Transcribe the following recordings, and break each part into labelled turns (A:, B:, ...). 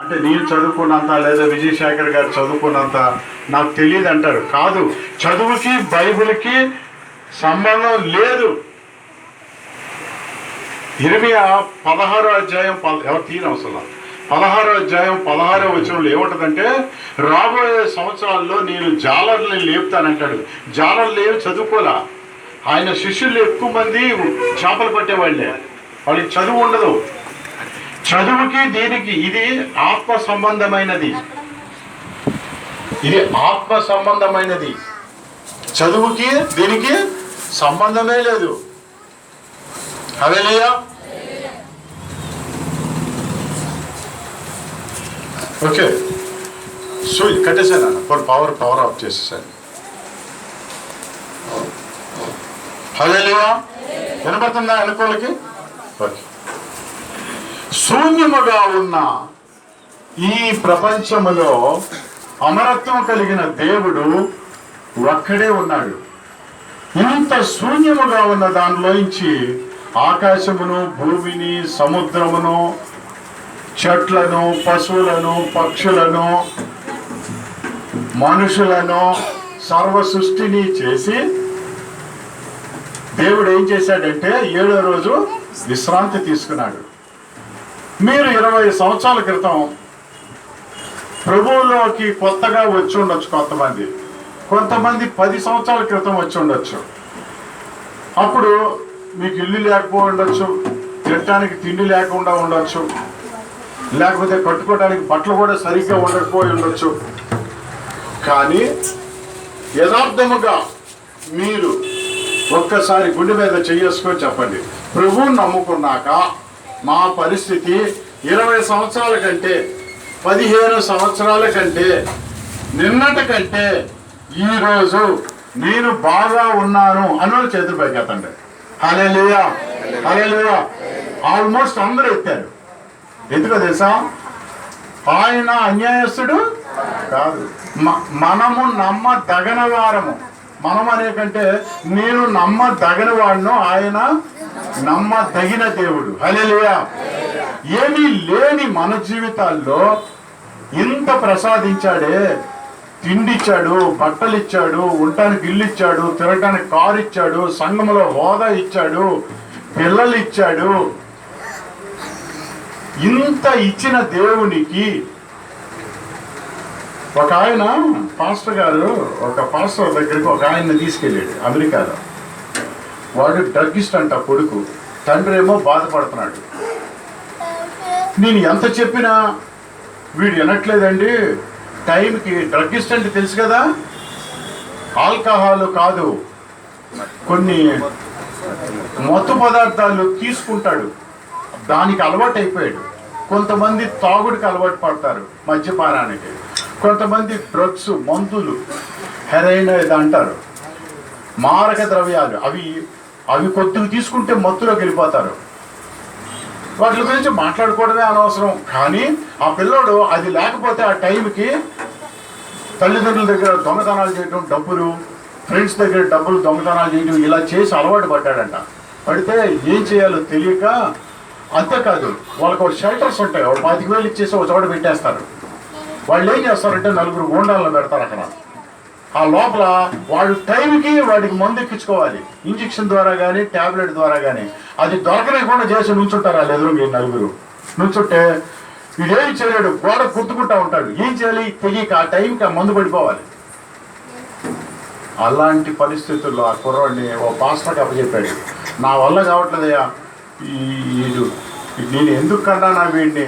A: అంటే నేను చదువుకున్నంత లేదా విజయశేఖర్ గారు చదువుకున్నంత నాకు తెలియదు అంటారు. కాదు, చదువుకి బైబిల్కి సంబంధం లేదు. ఇర్మియా 16వ అధ్యాయం ఎవరు తీయనవసరం 16వ అధ్యాయం 16వ వచనంలో ఏముంటుందంటే, రాబోయే సంవత్సరాల్లో నేను జాలర్ని లేపుతానంటాడు. జాలర్లు లేవు, చదువుకోలా. ఆయన శిష్యులు ఎక్కువ మంది చేపలు పట్టేవాళ్ళే, వాళ్ళకి చదువు ఉండదు. చదువుకి దీనికి ఇది ఆత్మ సంబంధమైనది, ఇది ఆత్మ సంబంధమైనది. చదువుకి దీనికి సంబంధమే లేదు. హల్లెలూయా. ఓకే, సో కట్టేశాను అన్న, పవర్ ఆఫ్ చేసేసాను. హల్లెలూయా. వినపడుతుందా అనుకోలకి? ఓకే. శూన్యముగా ఉన్న ఈ ప్రపంచములో అమరత్వం కలిగిన దేవుడు ఒక్కడే ఉన్నాడు. ఇంత శూన్యముగా ఉన్న దానిలోంచి ఆకాశమును, భూమిని, సముద్రమును, చెట్లను, పశువులను, పక్షులను, మనుషులను, సర్వ సృష్టిని చేసి దేవుడు ఏం చేశాడంటే 7వ రోజు విశ్రాంతి తీసుకున్నాడు. మీరు 20 సంవత్సరాల క్రితం ప్రభువులోకి కొత్తగా వచ్చి ఉండొచ్చు, కొంతమంది 10 సంవత్సరాల క్రితం వచ్చి ఉండొచ్చు. అప్పుడు మీకు ఇల్లు లేకపోయి ఉండొచ్చు, తినడానికి తిండి లేకుండా ఉండొచ్చు, లేకపోతే కట్టుకోవడానికి బట్టలు కూడా సరిగ్గా ఉండకపోయి ఉండొచ్చు. కానీ యథార్థముగా మీరు ఒక్కసారి గుండె మీద చేసుకొని చెప్పండి, ప్రభువుని నమ్ముకున్నాక మా పరిస్థితి 20 సంవత్సరాల కంటే 15 సంవత్సరాల కంటే నిన్నటి కంటే ఈరోజు నేను బాగా ఉన్నాను అన్నోళ్ళు చేతులు పైకెత్తండి. హల్లెలూయా, హల్లెలూయా. ఆల్మోస్ట్ అందరూ ఎత్తారు. ఎందుకో తెలుసా? ఆయన అన్యాయస్తుడు కాదు, మనము నమ్మదగిన వారము. మనం అనే కంటే నేను నమ్మదగిన వాడును, ఆయన నమ్మదగిన దేవుడు. హల్లెలూయా. ఏమీ లేని మన జీవితాల్లో ఇంత ప్రసాదించాడే. తిండి ఇచ్చాడు, బట్టలు ఇచ్చాడు, ఉండటానికి ఇల్లు ఇచ్చాడు, తిరగటానికి కారు ఇచ్చాడు, సంఘంలో హోదా ఇచ్చాడు, పిల్లలు ఇచ్చాడు. ఇంత ఇచ్చిన దేవునికి ఒక ఆయన పాస్టర్ గారు ఒక పాస్టర్ దగ్గరికి ఒక ఆయన్ని తీసుకెళ్ళాడు అమెరికాలో. వాడు డ్రగ్గిస్ట్ అంట కొడుకు, తండ్రి ఏమో బాధపడుతున్నాడు. నేను ఎంత చెప్పినా వీడు వినట్లేదండి. టైంకి డ్రగ్గిస్ట్ అంటే తెలుసు కదా, ఆల్కహాల్ కాదు, కొన్ని మత్తు పదార్థాలు తీసుకుంటాడు, దానికి అలవాటు అయిపోయాడు. కొంతమంది తాగుడికి అలవాటు పడతారు, మద్యపానానికి. కొంతమంది డ్రగ్స్, మందులు, హెరాయిన్ ఇది అంటారు, మారక ద్రవ్యాలు, అవి కొద్దిగా తీసుకుంటే మత్తులోకి వెళ్ళిపోతారు. వాటి గురించి మాట్లాడుకోవడమే అనవసరం. కానీ ఆ పిల్లోడు అది లేకపోతే ఆ టైంకి తల్లిదండ్రుల దగ్గర దొంగతనాలు చేయడం, డబ్బులు ఫ్రెండ్స్ దగ్గర డబ్బులు దొంగతనాలు చేయడం, ఇలా చేసి అలవాటు పడ్డాడంట. పడితే ఏం చేయాలో తెలియక, అంతేకాదు వాళ్ళకు ఒక షెల్టర్స్ ఉంటాయి, ఒక 25,000 ఇచ్చేసి ఒక చోట పెట్టేస్తారు. వాళ్ళు ఏం చేస్తారంటే 4 గూండాలను పెడతారు అక్కడ. ఆ లోపల వాడు టైంకి వాడికి మందు ఎక్కించుకోవాలి, ఇంజక్షన్ ద్వారా కానీ ట్యాబ్లెట్ ద్వారా కానీ. అది దొరకలేకుండా చేసి నుంచుంటారు వాళ్ళు ఎదురు 4 నుంచుంటే వీడేం చేయలేడు, గోడ కుట్టుకుంటా ఉంటాడు. ఏం చేయాలి తెలియక ఆ టైంకి ఆ మందు పడిపోవాలి. అలాంటి పరిస్థితుల్లో ఆ కుర్రాడిని ఓ పాస్టర్కి అప్పచెప్పాడు. నా వల్ల కావట్లేదయ్యా, నేను ఎందుకు కన్నా వీడిని,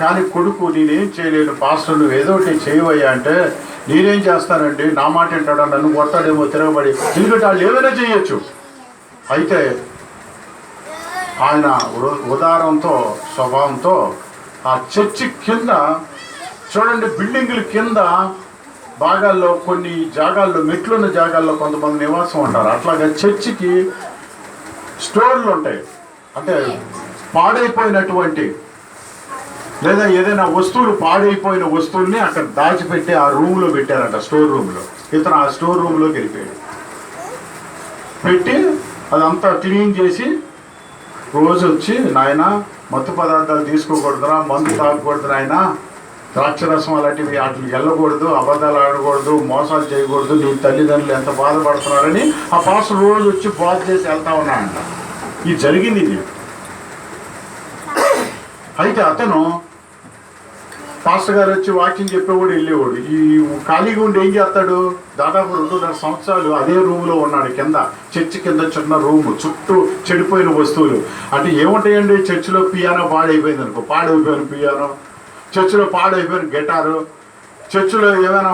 A: కానీ కొడుకు నేనేం చేయలేను పాస్టర్, నువ్వు ఏదో ఒకటి చేయవయ్యా అంటే, నేనేం చేస్తానండి, నా మాట ఏంటాడా, నన్ను కొడతాడేమో తిరగబడి, ఎందుకంటే వాళ్ళు ఏమైనా చేయొచ్చు. అయితే ఆయన ఉదారంతో స్వభావంతో ఆ చర్చి కింద చూడండి, బిల్డింగుల కింద భాగాల్లో కొన్ని జాగాల్లో, మెట్లున్న జాగాల్లో కొంతమంది నివాసం ఉంటారు. అట్లాగా చర్చికి స్టోర్లు ఉంటాయి. అంటే పాడైపోయినటువంటి లేదా ఏదైనా వస్తువులు, పాడైపోయిన వస్తువుల్ని అక్కడ దాచిపెట్టి ఆ రూమ్లో పెట్టారంట, స్టోర్ రూమ్లో. ఇతను ఆ స్టోర్ రూమ్లోకి వెళ్ళిపోయాడు. పెట్టి అదంతా క్లీన్ చేసి రోజు వచ్చి, నాయన మత్తు పదార్థాలు తీసుకోకూడదురా, మందు తాగకూడదు నాయన, ద్రాక్షరసం అలాంటివి వాటికి వెళ్ళకూడదు, అబద్ధాలు ఆడకూడదు, మోసాలు చేయకూడదు, నీ తల్లిదండ్రులు ఎంత బాధపడుతున్నారని ఆ పాస్టర్ రోజు వచ్చి బాధ చేసి వెళ్తా ఉన్నాడంట. ఇది జరిగింది. ఇది అయితే అతను పాస్టర్ గారు వచ్చి వాకింగ్ చెప్పేవాడు, వెళ్ళేవాడు. ఈ ఖాళీగా ఉండి ఏం చేస్తాడు, దాదాపు 2.5 సంవత్సరాలు అదే రూమ్లో ఉన్నాడు. కింద చర్చి కింద చిన్న రూమ్, చుట్టూ చెడిపోయిన వస్తువులు. అంటే ఏముంటాయండి, చర్చిలో పియానో పాడైపోయింది అనుకో, పాడైపోయిన పియానో, చర్చిలో పాడైపోయిన గిటారు, చర్చిలో ఏమైనా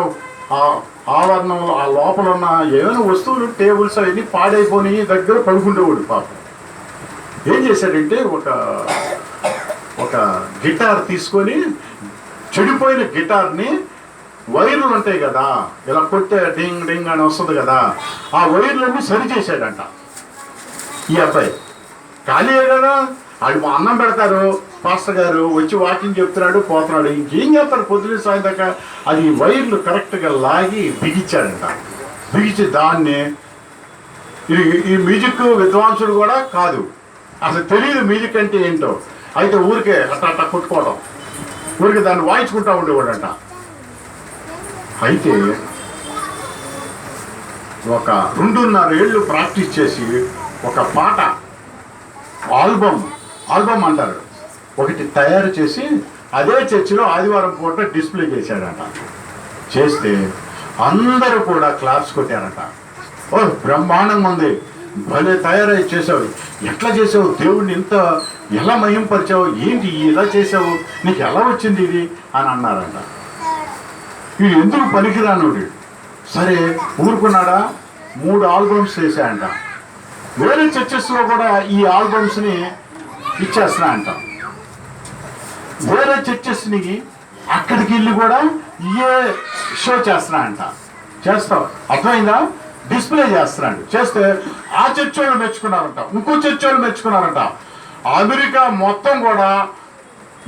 A: ఆవరణంలో ఆ లోపల ఉన్న ఏమైనా వస్తువులు, టేబుల్స్ అవన్నీ పాడైపోయి దగ్గర పడుకుంటేవాడు. పాపం ఏం చేశాడంటే ఒక గిటార్ తీసుకొని, చెడిపోయిన గిటార్ని వైర్లు ఉంటాయి కదా, ఇలా కొట్టే డింగ్ డింగ్ అని వస్తుంది కదా, ఆ వైర్లన్నీ సరి చేశాడంట. ఈ అబ్బాయి ఖాళీయే కదా, వాళ్ళు అన్నం పెడతారు, పాస్టర్ గారు వచ్చి వాకింగ్ చెప్తున్నాడు, పోతున్నాడు, ఇంకేం చేస్తారు పొద్దున్న సాయం దాకా. అది వైర్లు కరెక్ట్గా లాగి బిగించాడంట. బిగించి దాన్ని, ఈ మ్యూజిక్ విద్వాంసుడు కూడా కాదు, అసలు తెలియదు మ్యూజిక్ అంటే ఏంటో. అయితే ఊరికే అట్లా కొట్టుకోవడం, ఊరికి దాన్ని వాయించుకుంటా ఉండేవాడంట. అయితే ఒక 2.5 ఏళ్ళు ప్రాక్టీస్ చేసి ఒక పాట ఆల్బమ్ అంటారు, ఒకటి తయారు చేసి అదే చర్చిలో ఆదివారం పూట డిస్ప్లే చేశాడంట. చేస్తే అందరూ కూడా క్లాప్స్ కొట్టారంట. ఓ బ్రహ్మాండంగా ఉంది, భలే తయారై చేసావు, ఎట్లా చేసావు, దేవుడిని ఇంత ఎలా మహింపరిచావు, ఏంటి ఇలా చేసావు, నీకు ఎలా వచ్చింది ఇది అని అన్నారంట. ఇది ఎందుకు పనికిరానుడు. సరే ఊరుకున్నాడా, 3 ఆల్బమ్స్ చేశాయంట. వేరే చర్చెస్లో కూడా ఈ ఆల్బమ్స్ని ఇచ్చేస్తున్నా అంట. వేరే చర్చెస్ని అక్కడికి వెళ్ళి కూడా ఏ షో చేస్తున్నా అంట. చేస్తావు, అర్థమైందా, డిస్ప్లే చేస్తున్నాడు. చేస్తే ఆ చర్చ్ వాళ్ళు మెచ్చుకున్నారంట, ఇంకో చర్చ్ వాళ్ళు మెచ్చుకున్నారంట. అమెరికా మొత్తం కూడా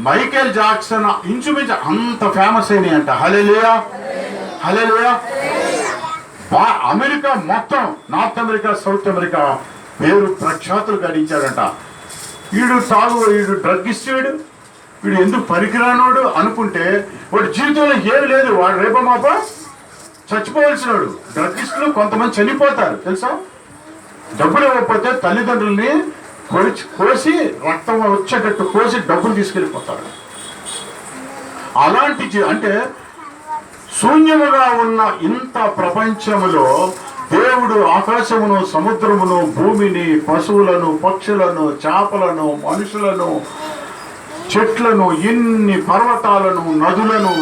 A: మైకేల్ జాక్సన్ ఇంచుమించు అంత ఫేమస్ అయినాయి అంట. హల్లెలూయా, హల్లెలూయా. అమెరికా మొత్తం, నార్త్ అమెరికా, సౌత్ అమెరికా పేరు ప్రఖ్యాతులు గడించాడంట. వీడు డ్రగ్గిస్ట్, వీడు ఎందుకు పనికిరానోడు అనుకుంటే వాడు జీవితంలో ఏమి లేదు, వాడు రేపో మాపో చచ్చిపోవాల్సినాడు. డ్రగ్గిస్టులు కొంతమంది చనిపోతారు తెలుసా, డబ్బులు ఇవ్వకపోతే తల్లిదండ్రుల్ని కోసి రక్తం వచ్చేటట్టు కోసి డబ్బులు తీసుకెళ్ళిపోతారు. అలాంటి అంటే శూన్యముగా ఉన్న ఇంత ప్రపంచములో దేవుడు ఆకాశమును, సముద్రమును, భూమిని, పశువులను, పక్షులను, చేపలను, మనుషులను, చెట్లను, ఇన్ని పర్వతాలను, నదులను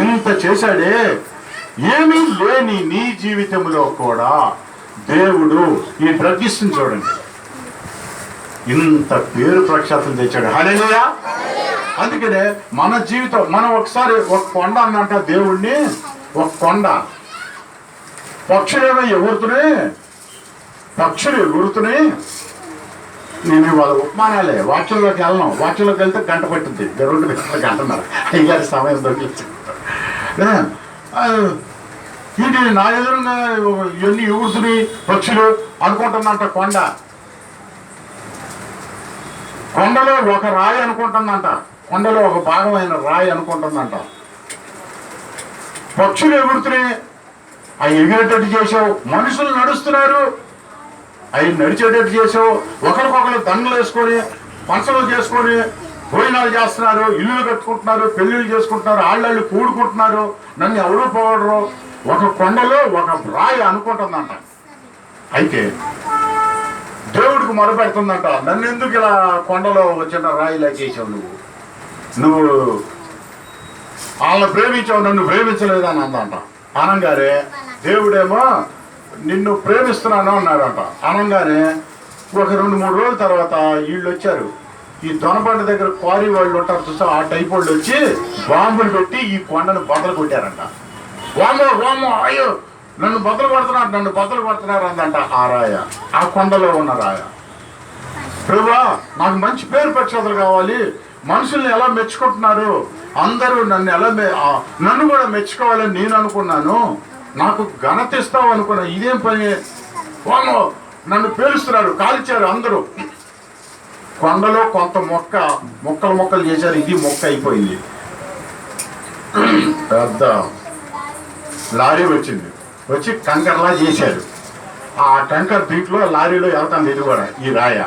A: ఇంత చేశాడే. ఏమీ లేని నీ జీవితంలో కూడా దేవుడు ఈ డ్రగ్గిస్ట్ని చూడండి ఇంత పేరు ప్రఖ్యాతులు తెచ్చాడు. హల్లెలూయా. అందుకనే మన జీవితం, మనం ఒకసారి ఒక కొండ అన్నంట దేవుణ్ణి, ఒక కొండ, పక్షులు ఎగురుతున్నాయి. నేను ఇవాళ ఉపమానాలే, వాక్యంలోకి వెళ్ళను, వాక్యంలోకి వెళ్తే గంట పట్టింది, 2 గంటన్నర అయ్యారి సమయం దొరికి. ఇది నా ఎదురుగా ఇవన్నీ ఎగురుతున్నాయి పక్షులు అనుకుంటుందంట. కొండలో ఒక రాయి అనుకుంటుందంట, కొండలో ఒక భాగమైన రాయి అనుకుంటుందంట. పక్షులు ఎగురుతున్నాయి, అవి ఎగిరేటట్టు చేసావు. మనుషులు నడుస్తున్నారు, అవి నడిచేటట్టు చేసావు. ఒకరికొకరు దండలు వేసుకొని, పంచలు చేసుకొని భోజనాలు చేస్తున్నారు, ఇల్లులు కట్టుకుంటున్నారు, పెళ్ళిళ్ళు చేసుకుంటున్నారు, ఆళ్ళళ్ళు కూడుకుంటున్నారు. నన్ను ఎవరు పోవడరు. ఒక కొండలో ఒక రాయి అనుకుంటుందంట. అయితే దేవుడికి మొరపెడుతుందంట, నన్ను ఎందుకు ఇలా కొండలో చిన్న రాయిలా చేసావు, నువ్వు వాళ్ళని ప్రేమించావు, నన్ను ప్రేమించలేదని అందంట. అనగానే దేవుడేమో నిన్ను ప్రేమిస్తున్నాను అన్నాడంట. అనగానే ఒక 2-3 రోజుల తర్వాత వీళ్ళు వచ్చారు, ఈ దొనబండ దగ్గర క్వారీ వాళ్ళు ఉంటారు చూసా, ఆ టైప్ వాళ్ళు వచ్చి బాంబులు పెట్టి ఈ కొండను బద్దలు కొట్టారంట. వామో అయ్యో నన్ను బద్దలు కొడుతున్నారు అందంట. ఆ రాయ, ఆ కొండలో ఉన్న రాయ, ప్రభువా నాకు మంచి పేరు ప్రఖ్యాతులు కావాలి, మనుషుల్ని ఎలా మెచ్చుకుంటున్నారు, అందరూ నన్ను కూడా మెచ్చుకోవాలని నేను అనుకున్నాను, నాకు ఘనత ఇస్తావు అనుకున్నా, ఇదేం పని, వామో నన్ను పేలుస్తున్నారు, కాల్చారు అందరూ. కొండలో కొంత మొక్కలు చేశారు, ఇది మొక్క అయిపోయింది. పెద్ద లారీ వచ్చింది, వచ్చి కంకర్లా చేశారు. ఆ కంకర్ దీంట్లో లారీలో వెళ్తాను ఇది కూడా ఈ రాయ.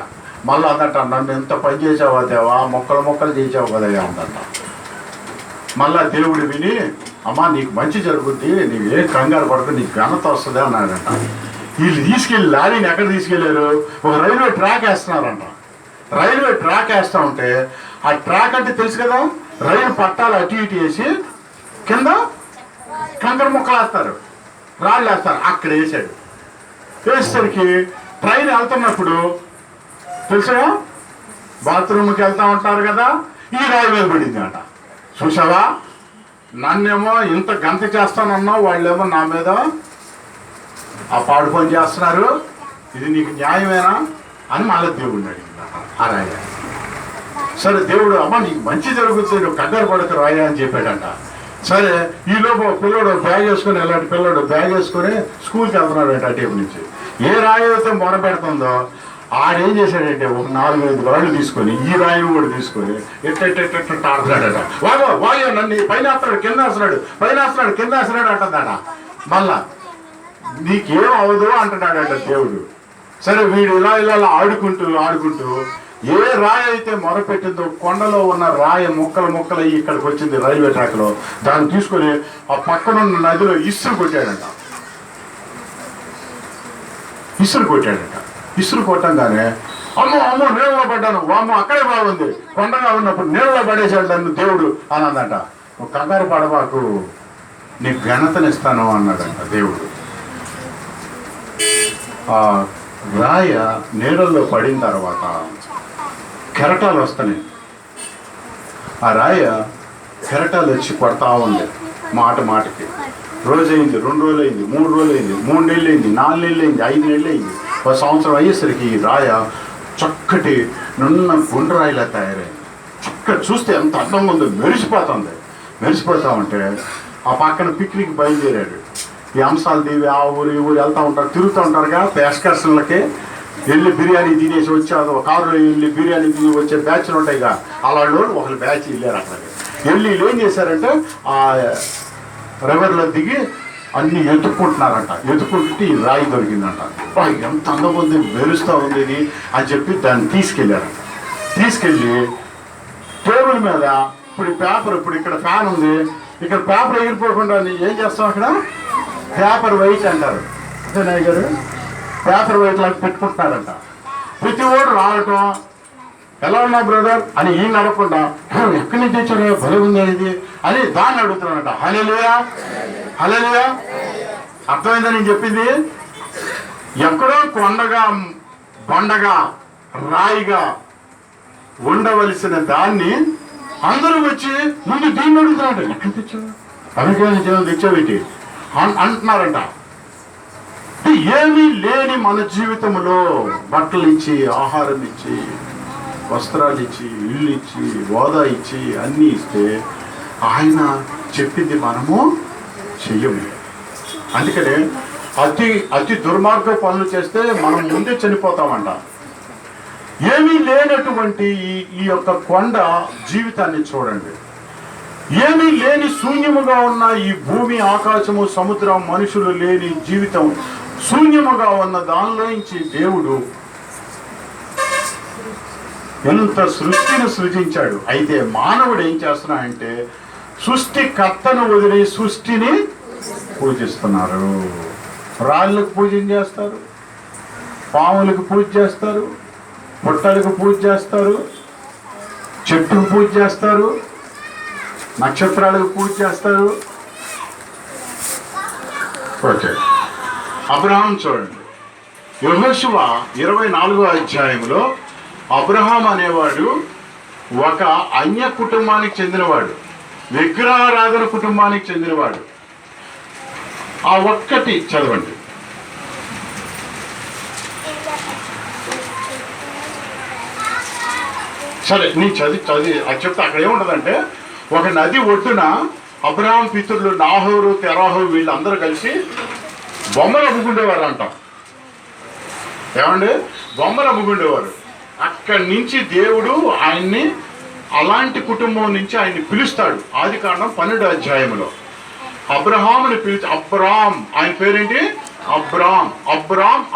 A: మళ్ళీ అందట నన్ను ఎంత పని చేసావా దేవా, మొక్కలు చేసావు కదయ్యా అందట. మళ్ళా దేవుడు విని అమ్మా నీకు మంచి జరుగుద్ది, నీకు ఏం కంగారు పడకు, నీకు ఘనత వస్తుంది అన్నాడంట. వీళ్ళు తీసుకెళ్ళి లారీని ఎక్కడ తీసుకెళ్ళారు, ఒక రైల్వే ట్రాక్ వేస్తున్నారంట. రైల్వే ట్రాక్ వేస్తూ ఉంటే ఆ ట్రాక్ అంటే తెలుసు కదా, రైలు పట్టాలు అటు ఇటు వేసి కింద కంకర ముక్కలు వేస్తారు, రాళ్ళు వేస్తారు. అక్కడ వేసాడు. వేసేసరికి ట్రైన్ వెళ్తున్నప్పుడు తెలుసా, బాత్రూమ్కి వెళ్తా ఉంటారు కదా, ఈ రాయి మీద పడింది అంట. చూసావా, నన్నేమో ఇంత గంత చేస్తానన్నావు, వాళ్ళేమో నా మీద ఆ పాడు పని చేస్తున్నారు, ఇది నీకు న్యాయమేనా అని మళ్ళీ దేవుడిని అడిగిందట ఆ రాయ. సరే దేవుడు అమ్మ నీకు మంచి జరుగుతుంది, నువ్వు కంగారు పడక రాయ అని చెప్పాడంట. సరే ఈలోపు పిల్లడు బ్యాగ్ వేసుకొని ఎలాంటి పిల్లడు బ్యాగ్ వేసుకొని స్కూల్కి వెళ్తున్నాడంట. అటేపు నుంచి ఏ రాయి అయితే మొర పెడుతుందో ఆడేం చేశాడంటే ఒక 4-5 రాళ్ళు తీసుకొని ఈ రాయిని కూడా తీసుకొని ఎట్ట ఆడుతున్నాడట. వాయో నన్ను పైన వేస్తున్నాడు కింద వేస్తున్నాడు, పైన వేస్తున్నాడు కింద వేస్తున్నాడు అంటుందట. మళ్ళా నీకేం అవదు అంటున్నాడట దేవుడు. సరే వీడు ఇలా ఆడుకుంటూ ఏ రాయి అయితే మొరపెట్టిందో కొండలో ఉన్న రాయి ముక్కలు ఇక్కడికి వచ్చింది రైల్వే ట్రాక్ లో. దాన్ని తీసుకొని ఆ పక్కనున్న నదిలో ఇసురు కొట్టాడంట. ఇసురు కొట్టంగానే అమ్మో నీళ్ళలో పడ్డాను, అమ్మో అక్కడే బాగుంది, కొండగా ఉన్నప్పుడు నీళ్ళలో పడేసాడు నన్ను దేవుడు అన్నదట. ఒక కంగారు పడబాకు, నీకు ఘనతనిస్తాను అన్నాడంట దేవుడు. ఆ రాయ నీళ్ళల్లో పడిన తర్వాత కెరటాలు వస్తున్నాయి. ఆ రాయ కెరటాలు వచ్చి కొడతా ఉంది మాటకి. రోజైంది, 2 రోజులైంది, 3 రోజులైంది, 3 నెలలైంది, 4 నెలలైంది, 5 నెలలైంది, 1 సంవత్సరం అయ్యేసరికి ఈ రాయ చక్కటి నున్న గుండ్రాయిలా తయారైంది. చక్కటి చూస్తే ఎంత అందంగా ఉందో, మెరిసిపోతా ఉంటే ఆ పక్కన పిక్నిక్ బయలుదేరాడు. ఈ అంశాలు దీవి ఆ ఊరు ఈ ఊరు వెళ్తూ ఉంటారు, తిరుగుతూ ఉంటారుగా ఎక్స్కర్షన్లకి. వెళ్ళి బిర్యానీ తినేసి వచ్చి కారులో వెళ్ళి బిర్యానీ తిని వచ్చే బ్యాచ్లు ఉంటాయిగా, అలాంటి వాళ్ళు ఒకళ్ళు బ్యాచ్ వెళ్ళారు. అక్కడికి వెళ్ళి వీళ్ళు ఏం చేశారంటే ఆ రివర్లో దిగి అన్ని ఎత్తుక్కుంటున్నారంట. ఎత్తుక్కుంటుంటే ఈ రాయి దొరికిందంట. ఎంత అందంగా ఉంది, మెరుస్తూ ఉంది ఇది అని చెప్పి దాన్ని తీసుకెళ్ళారంట. తీసుకెళ్ళి టేబుల్ మీద ఇప్పుడు ఇక్కడ ఫ్యాన్ ఉంది, ఇక్కడ పేపర్ ఎగిరిపోకుండా ఏం చేస్తాం, అక్కడ పేపర్ వైట్ అంటారు అదే గారు, పేపర్ వైట్ లాగా పెట్టుకుంటున్నారంట. ప్రతి ఓడు రావటం, ఎలా ఉన్నా బ్రదర్ అని ఈయన అడగకుండా ఎక్కడి నుంచి వచ్చాడు, భలే ఉంది ఇది అని దాన్ని అడుగుతున్నానంట. హల్లెలూయా. అర్థమైందా నేను చెప్పింది? ఎక్కడో కొండగా బండగా రాయిగా ఉండవలసిన దాన్ని అందరూ వచ్చి ముందు దీన్ని అడుగుతున్నాడు, ఎక్కడ తెచ్చావు, అనుకూల తెచ్చావేంటి అంటున్నారంట. ఏమీ లేని మన జీవితంలో బట్టలు ఇచ్చి, ఆహారం ఇచ్చి, వస్త్రాలు ఇచ్చి, ఇల్లు ఇచ్చి, హోదా ఇచ్చి అన్నీ ఇస్తే ఆయన చెప్పింది మనము చెయ్యము. అందుకనే అతి దుర్మార్గ పనులు చేస్తే మనం ముందే చనిపోతామంట. ఏమీ లేనటువంటి ఈ యొక్క కొండ జీవితాన్ని చూడండి. ఏమీ లేని శూన్యముగా ఉన్న ఈ భూమి, ఆకాశము, సముద్రం, మనుషులు లేని జీవితం శూన్యముగా ఉన్న దానిలోంచి దేవుడు ఎంత సృష్టిని సృజించాడు. అయితే మానవుడు ఏం చేస్తున్నాడంటే సృష్టికర్తను వదిలి సృష్టిని పూజిస్తున్నారు. రాళ్ళకు పూజ చేస్తారు, పాములకు పూజ చేస్తారు, పుట్టలకు పూజ చేస్తారు, చెట్టుకు పూజ చేస్తారు, నక్షత్రాలకు పూజ చేస్తారు. ఓకే, అబ్రహాం చూడండి, యెహోషువ 24వ అధ్యాయంలో అబ్రహాం అనేవాడు ఒక అన్య కుటుంబానికి చెందినవాడు, విగ్రహారాధన కుటుంబానికి చెందినవాడు. ఆ ఒక్కటి చదవండి. సరే నీ చదివి అది చెప్తే అక్కడ ఏముంటుందంటే, ఒక నది ఒడ్డున అబ్రహాం పితరులు నాహోరు, తెరాహు వీళ్ళందరూ కలిసి బొమ్మలు అమ్ముకుండేవారు అంట. ఏమండి, బొమ్మలు అమ్ముకుండేవారు. అక్కడి నుంచి దేవుడు ఆయన్ని అలాంటి కుటుంబం నుంచి ఆయన్ని పిలుస్తాడు. ఆదికాండం 12వ అధ్యాయంలో అబ్రహాముని పిలిచి, అబ్రామ్, ఆయన పేరేంటి? అబ్రామ్.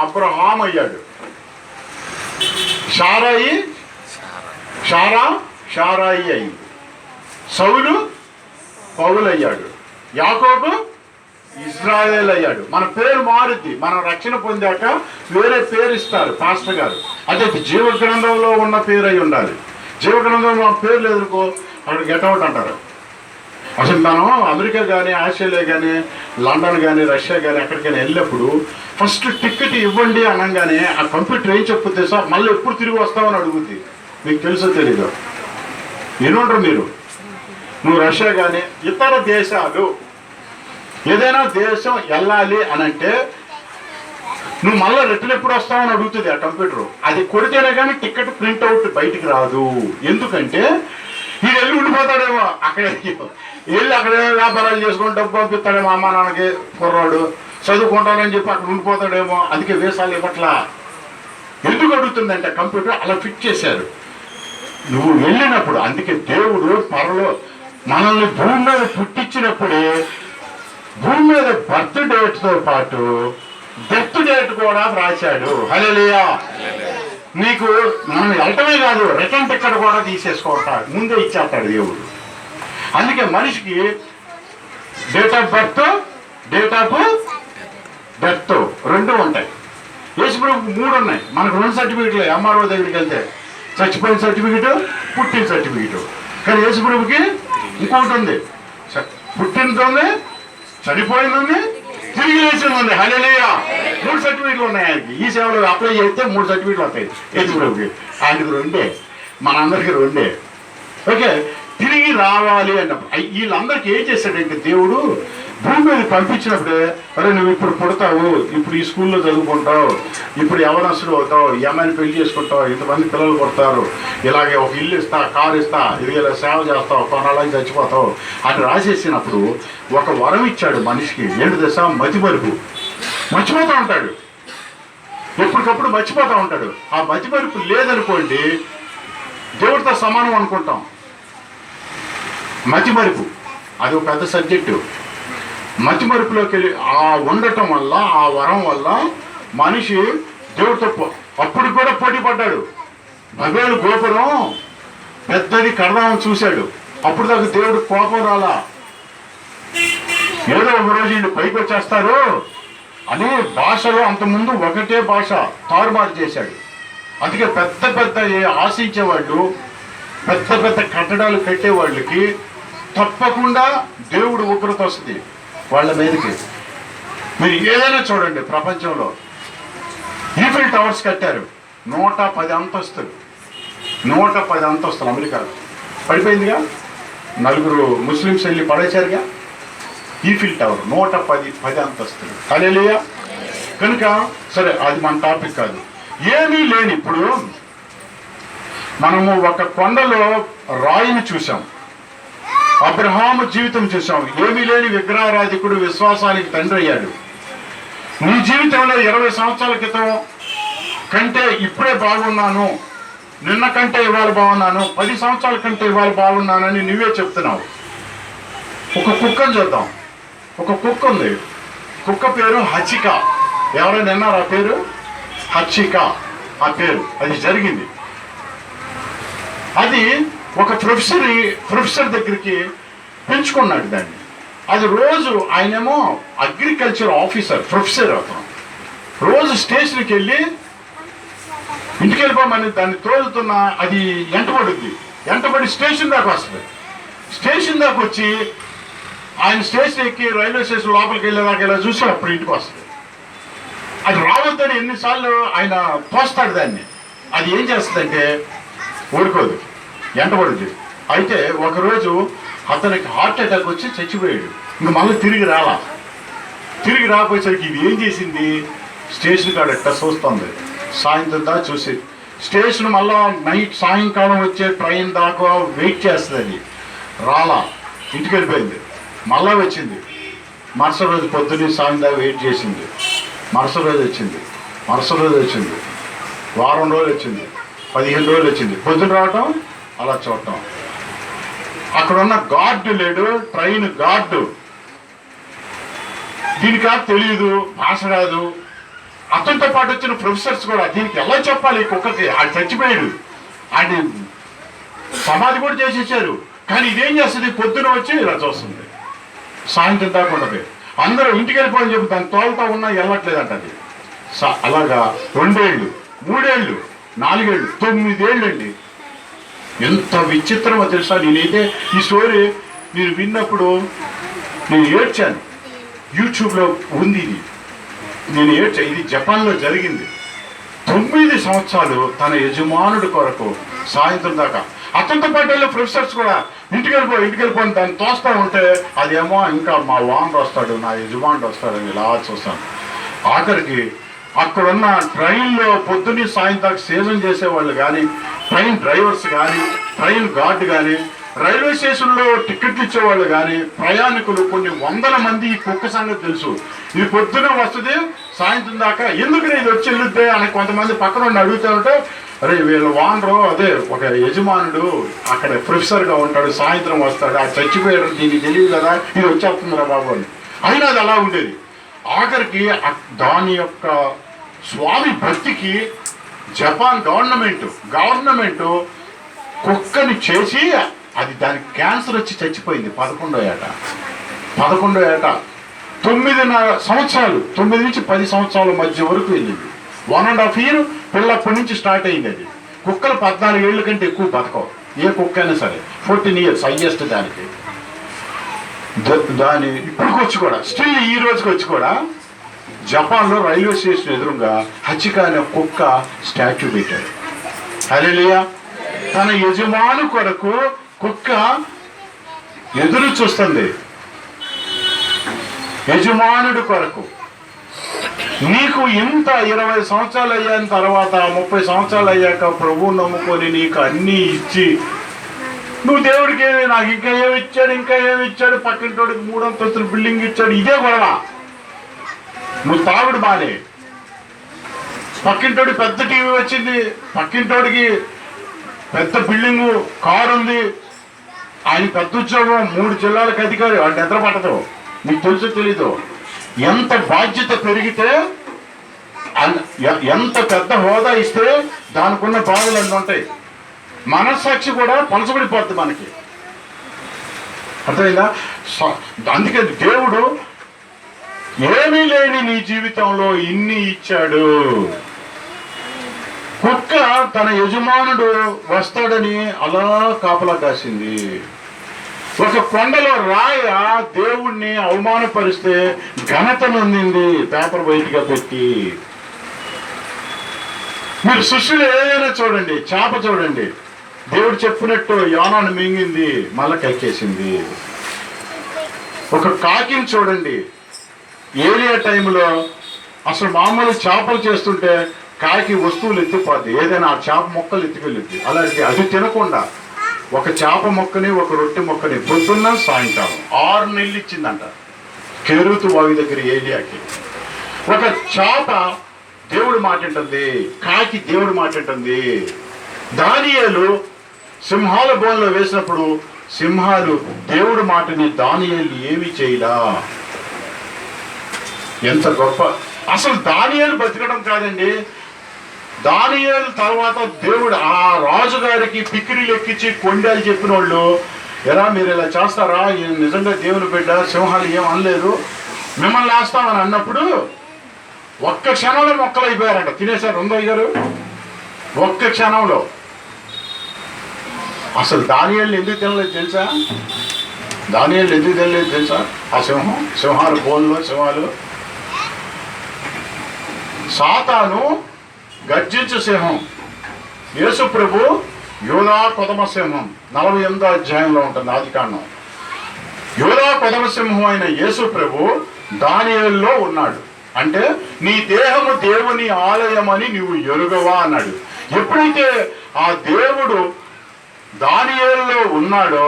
A: అబ్రహాం అయ్యాడు. షారాయి అయింది. సౌలు పౌలు అయ్యాడు. యాకోబు ఇజ్రాయేల్ అయ్యాడు. మన పేరు మారుద్ది. మనం రక్షణ పొందాక వేరే పేరు ఇస్తారు పాస్టర్ గారు. అదే జీవ గ్రంథంలో ఉన్న పేరు అయి ఉండాలి. జీవ గ్రంథంలో పేరు లేదనుకో అక్కడ గెట్అవుట్ అంటారు. అసలు మనం అమెరికా కానీ, ఆస్ట్రేలియా కానీ, లండన్ కానీ, రష్యా కానీ ఎక్కడికైనా వెళ్ళినప్పుడు ఫస్ట్ టికెట్ ఇవ్వండి అనగానే ఆ కంప్యూటర్ ఏం చెప్పుద్ది సార్, మళ్ళీ ఎప్పుడు తిరిగి వస్తామని అడుగుద్ది. మీకు తెలుసో తెలీదు, ఏనుంటారు మీరు. నువ్వు రష్యా కానీ ఇతర దేశాలు ఏదైనా దేశం వెళ్ళాలి అని అంటే నువ్వు మళ్ళీ రిటర్న్ ఎప్పుడు వస్తావని అడుగుతుంది ఆ కంప్యూటర్. అది కొడితేనే కానీ టికెట్ ప్రింట్అవుట్ బయటికి రాదు. ఎందుకంటే ఈ వెళ్ళి ఉండిపోతాడేమో అక్కడ, వెళ్ళి అక్కడ వ్యాపారాలు చేసుకొని డబ్బు పంపిస్తాడేమో అమ్మ నాన్నకి, కుర్రాడు చదువుకుంటానని చెప్పి అక్కడ ఉండిపోతాడేమో. అందుకే వీసాలు ఇవ్వట్లా. ఎందుకు అడుగుతుందంటే కంప్యూటర్ అలా ఫిట్ చేశారు. నువ్వు వెళ్ళినప్పుడు, అందుకే దేవుడు మనల్ని భూమి మీద పుట్టించినప్పుడే భూమి మీద బర్త్ డేట్తో పాటు డెత్ డేట్ కూడా రాశాడు. హల్లెలూయా. నీకు మనం వెళ్ళటమే కాదు, రిటర్న్ టికెట్ కూడా తీసేసుకుంటాడు, ముందే ఇచ్చేస్తాడు దేవుడు. అందుకే మనిషికి date of birth, date of death రెండు ఉంటాయి. యేసుప్రభుకి 3 ఉన్నాయి. మనకు 2 సర్టిఫికెట్లు. ఎంఆర్ఓ దగ్గరికి వెళ్తే చచ్చిపోయిన సర్టిఫికెట్, పుట్టిన సర్టిఫికెట్. కానీ యేసుప్రభుకి ఇంకొకటి ఉంది, పుట్టినది ఉంది, చనిపోయింది ఉంది, తిరిగి లేచింది ఉంది. హల్లెలూయా. 3 సర్టిఫికెట్లు ఉన్నాయి ఆయనకి. ఈ సేవలో అప్లై చేస్తే 3 సర్టిఫికెట్లు వస్తాయి యేసుప్రభుకి. ఆయనకి 2, మనందరికీ 2. ఓకే, తిరిగి రావాలి అన్నప్పుడు వీళ్ళందరికీ ఏం చేశాడంటే దేవుడు భూమి మీద పంపించినప్పుడే, అరే నువ్వు ఇప్పుడు పుడతావు, ఇప్పుడు ఈ స్కూల్లో చదువుకుంటావు, ఇప్పుడు యవనస్తుడు అవుతావు, ఈ అమ్మాయిని పెళ్లి చేసుకుంటావు, ఇంతమంది పిల్లలు కొడతారు, ఇలాగే ఒక ఇల్లు ఇస్తా, కారు ఇస్తా, ఇది ఇలా సేవ చేస్తావు, కొన్నాళ్ళకి చచ్చిపోతావు అని రాసేసినప్పుడు ఒక వరం ఇచ్చాడు మనిషికి. ఏంటి దశ? మతిమరుపు. మర్చిపోతూ ఉంటాడు, ఎప్పటికప్పుడు మర్చిపోతూ ఉంటాడు. ఆ మతిమరుపు లేదనుకోండి దేవుడితో సమానం అనుకుంటాం. మతిమరుపు అది ఒక పెద్ద సబ్జెక్టు. మతిమరుపులోకి వెళ్ళి ఆ ఉండటం వల్ల, ఆ వరం వల్ల మనిషి దేవుడితో అప్పుడు కూడా పోటీ పడ్డాడు. బబేలు గోపురం పెద్దది కడదామని చూశాడు. అప్పుడు దాకా దేవుడు కోపం రాలా. ఏదో ఒక రోజు వీళ్ళు పైకి వచ్చేస్తారు అని భాషలో అంతకుముందు ఒకటే భాష తారుమారు చేశాడు. అందుకే పెద్ద పెద్ద ఆశించేవాళ్ళు, పెద్ద పెద్ద కట్టడాలు కట్టేవాళ్ళకి తప్పకుండా దేవుడు ఉగ్రత వస్తుంది వాళ్ళ మీదకి. మీరు ఏదైనా చూడండి, ప్రపంచంలో ఈఫిల్ టవర్స్ కట్టారు, 110 అంతస్తులు. 110 అంతస్తులు అమెరికాలో. పడిపోయిందిగా, 4 ముస్లిమ్స్ వెళ్ళి పడేశారుగా. ఈఫిల్ టవర్ 110 అంతస్తులు. హల్లెలూయా. కనుక సరే, అది మన టాపిక్ కాదు. ఏమీ లేని ఇప్పుడు మనము ఒక కొండలో రాయిని చూసాం, అబ్రహాము జీవితం చూసాం. ఏమీ లేని విగ్రహారాధికుడు విశ్వాసానికి తండ్రి అయ్యాడు. నీ జీవితంలో 20 సంవత్సరాల క్రితం కంటే ఇప్పుడే బాగున్నాను, నిన్న కంటే ఇవాళ బాగున్నాను, 10 సంవత్సరాల కంటే ఇవాళ బాగున్నానని నువ్వే చెప్తున్నావు. ఒక కుక్కను చూద్దాం. ఒక కుక్క ఉంది. కుక్క పేరు హచిక. ఎవరైనా విన్నారా ఆ పేరు? హచిక ఆ పేరు. అది జరిగింది. అది ఒక ప్రొఫెసర్ దగ్గరికి పెంచుకున్నాడు దాన్ని. అది రోజు, ఆయనేమో అగ్రికల్చర్ ఆఫీసర్, ప్రొఫెసర్ అతను. రోజు స్టేషన్కి వెళ్ళి ఇంటికి వెళ్ళిపోమని దాన్ని తోలుతున్న అది ఎంటబడి స్టేషన్ దాకా వస్తుంది. స్టేషన్ దాకా వచ్చి ఆయన స్టేషన్ ఎక్కి రైల్వే స్టేషన్ లోపలికి వెళ్ళేదాకా ఇలా చూసి అప్పుడు ఇంటికి వస్తుంది. అది రావద్దని ఎన్నిసార్లు ఆయన తోస్తాడు దాన్ని. అది ఏం చేస్తుందంటే ఊరుకోదు, ఎంటబడుద్ది. అయితే ఒకరోజు అతనికి హార్ట్ అటాక్ వచ్చి చచ్చిపోయాడు. ఇంక మళ్ళీ తిరిగి రాకపోయేసరికి ఇది ఏం చేసింది, స్టేషన్ కాడ ఎట్లా చూస్తుంది. సాయంత్రం దాకా చూసి స్టేషన్ మళ్ళా సాయంకాలం వచ్చే ట్రైన్ దాకా వెయిట్ చేస్తుంది. అది రాలా, ఇంటికి వెళ్ళిపోయింది. మళ్ళా వచ్చింది. మరుసటి రోజు పొద్దున్నే సాయం దాకా వెయిట్ చేసింది. మరుసటి రోజు వచ్చింది. వారం రోజులు వచ్చింది. 15 రోజులు వచ్చింది. పొద్దున రావటం, అలా చూడటం. అక్కడ ఉన్న గార్డు లేడు, ట్రైన్ గార్డు. దీనికి తెలియదు, భాష రాదు. అతనితో పాటు వచ్చిన ప్రొఫెసర్స్ కూడా దీనికి ఎలా చెప్పాలి, కుక్కకి ఆడు చచ్చిపోయాడు, ఆడి సమాధి కూడా చేసేసారు. కానీ ఇదేం చేస్తుంది, పొద్దున వచ్చి ఇలా చూస్తుంది, సాయంత్రం దాకా ఉండదు. అందరూ ఇంటికి వెళ్ళిపోని చెప్పి దాని తోలుతా ఉన్నా వెళ్ళట్లేదంట అది. అలాగా 2 ఏళ్ళు, 3 ఏళ్ళు, 4 ఏళ్ళు, 9 ఏళ్ళు అండి. ఎంత విచిత్రమో తెలుసా. నేనైతే ఈ స్టోరీ నేను విన్నప్పుడు నేను ఏడ్చాను. యూట్యూబ్లో ఉంది ఇది, నేను ఏడ్చాను. ఇది జపాన్లో జరిగింది. 9 సంవత్సరాలు తన యజమానుడి కొరకు సాయంత్రం దాకా. అతనితో పాటు వెళ్ళే ప్రొఫెసర్స్ కూడా ఇంటికి వెళ్ళిపోయి దాన్ని తోస్తూ ఉంటే అదేమో ఇంకా మా ఓనర్ వస్తాడు, నా యజమానుడు వస్తాడని ఇలా చూస్తాను. ఆఖరికి అక్కడున్న ట్రైన్లో పొద్దున్న సాయంత్రం సీజన్ చేసేవాళ్ళు కానీ, ట్రైన్ డ్రైవర్స్ కానీ, ట్రైన్ గార్డ్ కానీ, రైల్వే స్టేషన్లో టికెట్లు ఇచ్చేవాళ్ళు కానీ, ప్రయాణికులు కొన్ని 100 మంది ఈ కుక్క సంగతి తెలుసు. ఇది పొద్దున వస్తుంది, సాయంత్రం దాకా ఎందుకు ఇది వచ్చి వెళ్ళుద్దే అని కొంతమంది పక్కన ఉండి అడుగుతూ ఉంటే, అరే వీళ్ళ ఓనరు అదే ఒక యజమానుడు అక్కడ ప్రొఫెసర్గా ఉంటాడు, సాయంత్రం వస్తాడు, ఆ చచ్చిపోయాడు, దీనికి తెలియదు కదా, ఇది వచ్చేస్తుందిరా బాబు అని. అయినా అది అలా ఉండేది. ఆఖరికి దాని యొక్క స్వామి భక్తికి జపాన్ గవర్నమెంట్ కుక్కని చేసి అది దానికి క్యాన్సర్ వచ్చి చచ్చిపోయింది. 11వ ఏట 9.5 సంవత్సరాలు, 9 నుంచి 10 సంవత్సరాల మధ్య వరకు వెళ్ళింది. 1.5 year పిల్లప్పటి నుంచి స్టార్ట్ అయింది. అది కుక్కలు 14 ఏళ్ళ కంటే ఎక్కువ బతకవు, ఏ కుక్క అయినా సరే. 14 years హైయెస్ట్ దానికి. దాని ఇప్పటికి వచ్చి కూడా స్టిల్ ఈ రోజుకి వచ్చి కూడా జపాన్లో రైల్వే స్టేషన్ ఎదురుగా హచికా అనే కుక్క స్టాచ్యూ పెట్టాడు. హల్లెలూయా. తన యజమాను కొరకు కుక్క ఎదురు చూస్తుంది. యజమానుడి కొరకు. నీకు ఇంత 20 సంవత్సరాలు అయ్యాన తర్వాత, 30 సంవత్సరాలు అయ్యాక ప్రభువు నమ్ముకొని నీకు అన్నీ ఇచ్చి, నువ్వు దేవుడికి నాకు ఇంకా ఏమి ఇచ్చాడు, పక్కింటోడికి 3 అంతస్తుల బిల్డింగ్ ఇచ్చాడు, ఇదే గొడవ. నువ్వు తాగుడు బానే, పక్కింటోడి పెద్ద టీవీ వచ్చింది, పక్కింటోడికి పెద్ద బిల్డింగు, కారు ఉంది, ఆయన పెద్ద ఉద్యోగం, 3 జిల్లాలకు అధికారి, వాడు నిద్ర పట్టదు. నీకు తెలుసో తెలీదు. ఎంత బాధ్యత పెరిగితే, ఎంత పెద్ద హోదా ఇస్తే దానికున్న బాధలు అన్నీ ఉంటాయి. మనస్సాక్షి కూడా పలచబడిపోద్ది మనకి. అర్థమైందా? అందుకే దేవుడు ఏమీ లేని నీ జీవితంలో ఇన్ని ఇచ్చాడు. కుక్క తన యజమానుడు వస్తాడని అలా కాపలా కాసింది. ఒక కొండలో రాయ దేవుణ్ణి అవమానపరిస్తే ఘనత నొందింది, పేపర్ బయటగా పెట్టి. మీరు సృష్టిలో ఏదైనా చూడండి, చేప చూడండి, దేవుడు చెప్పినట్టు యోనాను మింగింది, మళ్ళా కక్కేసింది. ఒక కాకిని చూడండి, ఏలియా టైంలో అసలు మామూలు చేపలు చేస్తుంటే కాకి వస్తువులు ఎత్తిపోద్ది, ఏదైనా ఆ చేప మొక్కలు ఎత్తుకెళ్ళిద్ది. అలాంటి అది తినకుండా ఒక చేప మొక్కని, ఒక రొట్టె మొక్కని పొద్దున్న సాయంకాలం 6 నెలలు ఇచ్చిందంట కెరూతు వావి దగ్గర ఏలియాకి. ఒక చేప దేవుడు మాట వింటుంది, కాకి దేవుడు మాట వింటుంది. దానియేలు సింహాల బోన్లో వేసినప్పుడు సింహాలు దేవుడు మాటని దానియేలు ఏమీ చేయలా. ఎంత గొప్ప! అసలు దానియేలు బతికడం కాదండి, దానియేలు తర్వాత దేవుడు ఆ రాజుగారికి పిక్కిరీలు ఎక్కించి కొండలు చెప్పిన వాళ్ళు, ఎలా మీరు ఇలా చేస్తారా, నిజంగా దేవుని బిడ్డ, సింహాలు ఏం అనలేదు, మిమ్మల్ని వేస్తామని అన్నప్పుడు ఒక్క క్షణంలో మొక్కలు అయిపోయారంట, తినేశారు. ఉందో గారు ఒక్క క్షణంలో. అసలు దానియేలు ఎందుకు తినలేదు తెలుసా? ఆ సింహాలు బోన్లో సింహాలు. సాతాను గర్జించు సింహం, యేసు ప్రభు యూదా కొదమ సింహం. 48వ అధ్యాయంలో ఉంటుంది ఆదికాండం. యూదా కొదమ సింహం అయిన యేసు ప్రభు దానియేలులో ఉన్నాడు. అంటే నీ దేహము దేవుని ఆలయమని నీవు ఎరుగవా అన్నాడు. ఎప్పుడైతే ఆ దేవుడు దానియేలులో ఉన్నాడో,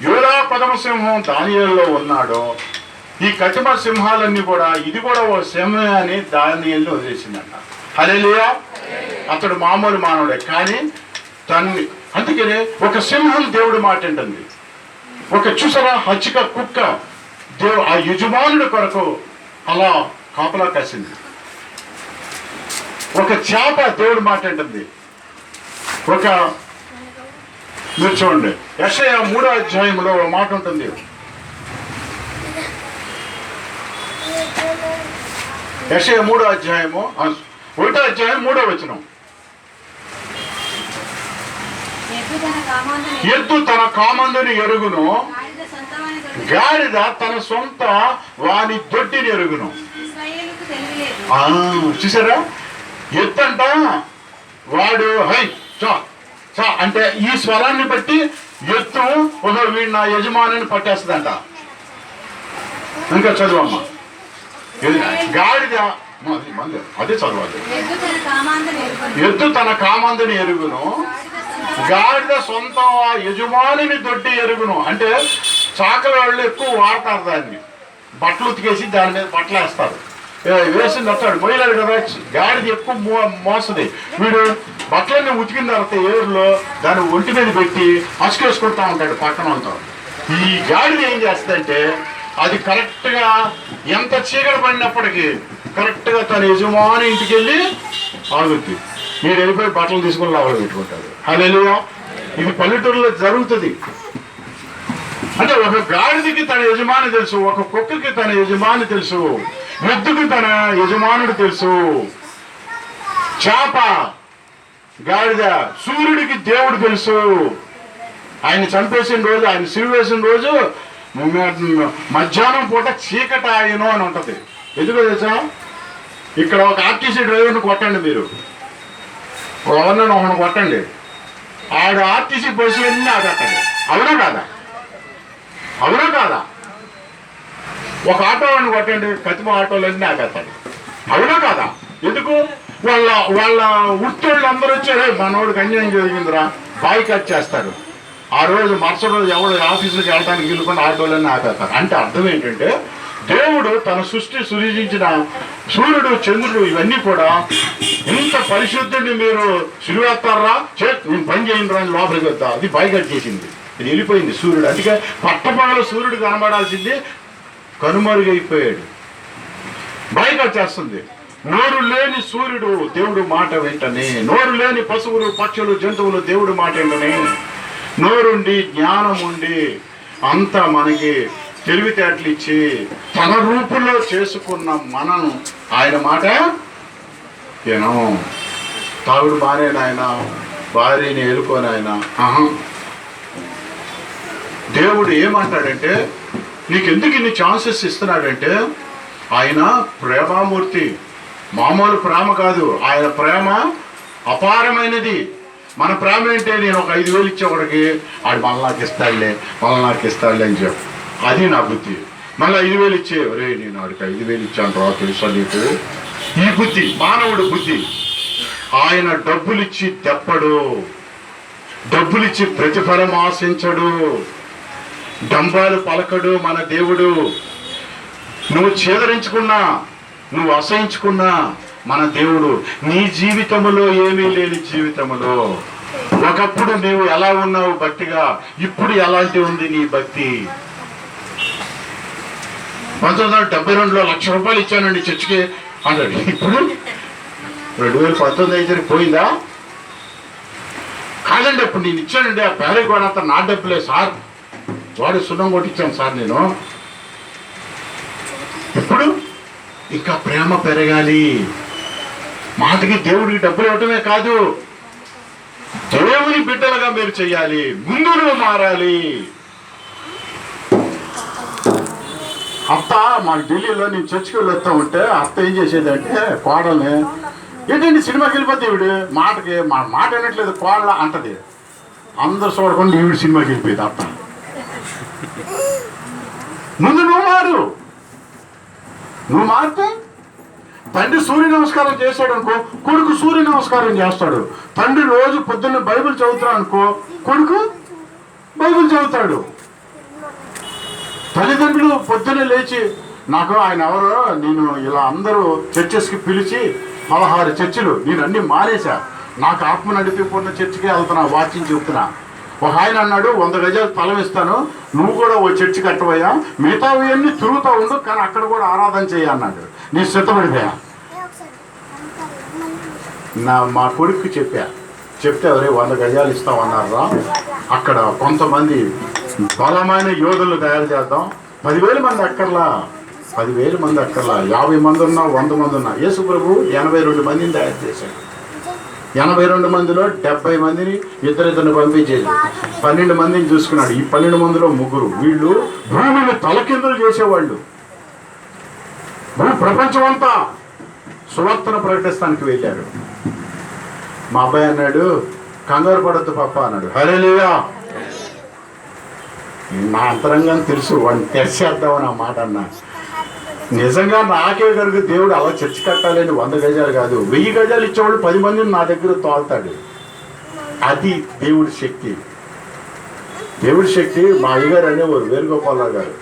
A: యూదా కొదమ సింహం దానియేలులో ఉన్నాడో, ఈ కటిమ సింహాలన్నీ కూడా ఇది కూడా ఓ సింహమే అని దానియేలుని వదిలేసిందంట. హల్లెలూయా. అతడు మామూలు మానవుడే, కానీ అందుకనే ఒక సింహం దేవుడు మాట ఏంటండి. ఒక చూసారా హచ్చిక కుక్క ఆ యజమానుడి కొరకు అలా కాపలా కాసింది. ఒక చేప దేవుడి మాట అంటుంది. మీరు చూడండి యెషయా 3వ అధ్యాయంలో మాట ఉంటుంది. యెషయా 3వ అధ్యాయము 1వ అధ్యాయం 3వ వచనం. ఎద్దు తన కామందుని ఎరుగును, గాడిద తన సొంత వాని దొడ్డిని ఎరుగును. చూసారా, ఎద్దంట వాడు హై చా చా అంటే ఈ స్వరాన్ని బట్టి ఎత్తు వీడు నా యజమానిని పట్టేస్తుందంట. ఇంకా చదువమ్మా. గాడిద అదే చదవాలి. ఎద్దు తన కామందుని ఎరుగును, గాడిద సొంత యజమానిని దొడ్డి ఎరుగును. అంటే చాకల వాళ్ళు ఎక్కువ వాడతారు దాన్ని. బట్టలు ఉతికేసి దాని మీద బట్టలు వేస్తారు. వేసింది వస్తాడు మొయ్యలేడు కదా, గాడిది ఎక్కువ మోస్తుంది. వీడు బట్టలన్నీ ఉతికిన తర్వాత ఏరులో దాన్ని ఒంటి మీద పెట్టి అసుకేసుకుంటా ఉంటాడు పక్కన ఉంటాడు. ఈ గాడిద ఏం చేస్తుందంటే అది కరెక్ట్గా ఎంత చీకటి పడినప్పటికీ కరెక్ట్గా తన యజమాని ఇంటికి వెళ్ళి ఆగుద్ది. మీరు వెళ్ళిపోయి బట్టలు తీసుకుని లోపల పెట్టుకుంటారు. హల్లెలూయా. ఇది పల్లెటూరులో జరుగుతుంది. అంటే ఒక గాడిదకి తన యజమాని తెలుసు, ఒక కుక్కకి తన యజమాని తెలుసు, ఎద్దుకి తన యజమానుడు తెలుసు. చేప, గాడిద, సూర్యుడికి దేవుడు తెలుసు. ఆయన చంపేసిన రోజు, ఆయన సిరివేసిన రోజు మధ్యాహ్నం పూట చీకట ఆయను అని ఉంటది. ఎందుకో తెలుసా? ఇక్కడ ఒక ఆర్టీసీ డ్రైవర్ని కొట్టండి, మీరు ఎవరినైనా ఒకరిని కొట్టండి, ఆడు ఆర్టీసీ బస్సులన్నీ ఆగట్టండి. అవునా కాదా? అవునా కాదా? ఒక ఆటో వాడిని కొట్టండి, కతిమ ఆటోలన్నీ ఆగేస్తాడు. అవునా కాదా? ఎందుకు? వాళ్ళ ఉత్తోళ్ళు అందరూ వచ్చారు, మనోడికి అన్యాయం జరిగిందిరా బాయ్కాట్ చేస్తారు. ఆ రోజు మరుసటి రోజు ఎవరు ఆఫీసులకు వెళ్ళడానికి వెళ్ళకుండా ఆటోలన్నీ ఆపేస్తారు. అంటే అర్థం ఏంటంటే దేవుడు తన సృష్టించిన సూర్యుడు, చంద్రుడు ఇవన్నీ కూడా ఇంత పరిశుద్ధుడిని మీరు సిలువేస్తారా, నేను పని చేయండి అని లోపలికి వెళ్తా. అది బాయ్కాట్ చేసింది, ఇది వెళ్ళిపోయింది సూర్యుడు. అందుకే పట్టపగలు సూర్యుడు కనబడాల్సింది కనుమరుగైపోయాడు, బాయ్కాట్ చేస్తుంది. నోరు లేని సూర్యుడు దేవుడు మాట వెంటనే, నోరు లేని పశువులు, పక్షులు, జంతువులు దేవుడు మాట వెంటనే, నోరుండి జ్ఞానం ఉండి అంతా మనకి తెలివితేటలు ఇచ్చి తన రూపంలో చేసుకున్న మనను ఆయన మాట ఏనో. తాగుడు భార్యను ఆయన, భార్యని ఏలుకొని ఆయన. దేవుడు ఏమంటాడంటే నీకెందుకు ఇన్ని ఛాన్సెస్ ఇస్తున్నాడంటే ఆయన ప్రేమామూర్తి, మామూలు ప్రేమ కాదు. ఆయన ప్రేమ అపారమైనది. మన ప్రేమ ఏంటే నేను ఒక 5,000 ఇచ్చేవాడికి ఆడు మళ్ళీ నాకు ఇస్తాడులే అని చెప్పు, అది నా బుద్ధి. మళ్ళీ 5,000 ఇచ్చే, ఒరే నేను ఆడికి 5,000 ఇచ్చాను రా తెలుసా నీకు. ఈ బుద్ధి మానవుడు బుద్ధి. ఆయన డబ్బులిచ్చి తెప్పడు, డబ్బులిచ్చి ప్రతిఫలం ఆశించడు, డంబాలు పలకడు మన దేవుడు. నువ్వు చేదరించుకున్నా, నువ్వు అసహించుకున్నా మన దేవుడు నీ జీవితంలో ఏమీ లేని జీవితంలో ఒకప్పుడు నీవు ఎలా ఉన్నావు భక్తిగా, ఇప్పుడు ఎలాంటి ఉంది నీ భక్తి. 1972లో ₹1,00,000 ఇచ్చానండి చర్చికి అన్నాడు. ఇప్పుడు 2019 అయితే పోయిందా? కాదండి, అప్పుడు నేను ఇచ్చానండి ఆ పేరే కూడా అంతా నా డబ్బులే సార్, వాడు సున్నం కొట్టించాను సార్ నేను. ఇప్పుడు ఇంకా ప్రేమ పెరగాలి. మాటకి దేవుడికి డబ్బులు ఇవ్వటమే కాదు, దేవుని బిడ్డలుగా మీరు చెయ్యాలి, ముందు నువ్వు మారాలి. అత్త మాకు ఢిల్లీలో నేను చర్చికి వెళ్ళొస్తా ఉంటే అత్త ఏం చేసేదంటే కోడల్ని, ఏంటండి సినిమాకి వెళ్ళిపోతే ఈవిడు మాటకి మాట అనట్లేదు కోళ్ళ అంటది. అందరు చూడకుండా ఈవిడ సినిమాకి వెళ్ళిపోయేది అత్త. ముందు నువ్వు మారితే తండ్రి సూర్య నమస్కారం చేశాడు అనుకో, కొడుకు సూర్య నమస్కారం చేస్తాడు. తండ్రి రోజు పొద్దున్న బైబిల్ చదువుతాడు అనుకో, కొడుకు బైబిల్ చదువుతాడు. తల్లిదండ్రులు పొద్దున్నే లేచి నాకు ఆయన ఎవరో, నేను ఇలా అందరూ చర్చెస్కి పిలిచి 16 చర్చిలు నేను అన్ని మానేసా, నాకు ఆత్మ నడిపిపోయిన చర్చికే వెళ్తున్నా, వాక్యం చెబుతున్నా. ఒక ఆయన అన్నాడు 100 గజాలు స్థలం ఇస్తాను, నువ్వు కూడా ఓ చర్చి కట్టవయ్యా, మిగతావి అన్నీ తిరుగుతూ ఉండు, కానీ అక్కడ కూడా ఆరాధన చేయ అన్నాడు. నేను సిద్ధపడిపోయా. మా కొడుకు చెప్తే ఎవరే 100 గజాలు ఇస్తామన్నారా, అక్కడ కొంతమంది బలమైన యోధులు తయారు చేద్దాం, 10,000 మంది అక్కర్లా, 10,000 మంది అక్కర్లా, 50 మంది ఉన్నా 100 మంది ఉన్నా. యేసు ప్రభు 82 మందిని తయారు చేశాడు. 82 మందిలో 70 మందిని ఇద్దరిద్దరిని పంపించేది, 12 మందిని చూసుకున్నాడు. ఈ 12 మందిలో 3 వీళ్ళు భూమిని తలకిందులు చేసేవాళ్ళు. ప్రపంచం అంతా సువార్తను ప్రకటిస్తానికి వెళ్ళారు. మా అబ్బాయి అన్నాడు, కంగారు పడద్దు పాప అన్నాడు. హల్లెలూయా. నా అంతరంగాన్ని తెలుసు, వాడిని తెచ్చేద్దామని ఆ మాట అన్నా. నిజంగా నాకే కనుక దేవుడు అలా చర్చి కట్టాలని 100 గజాలు కాదు, 1000 గజాలు ఇచ్చేవాళ్ళు 10 మందిని నా దగ్గర తోలుతాడు. అది దేవుడి శక్తి. దేవుడి శక్తి. మా అయ్యగారు అనేవారు, వేణుగోపాలరావు గారు,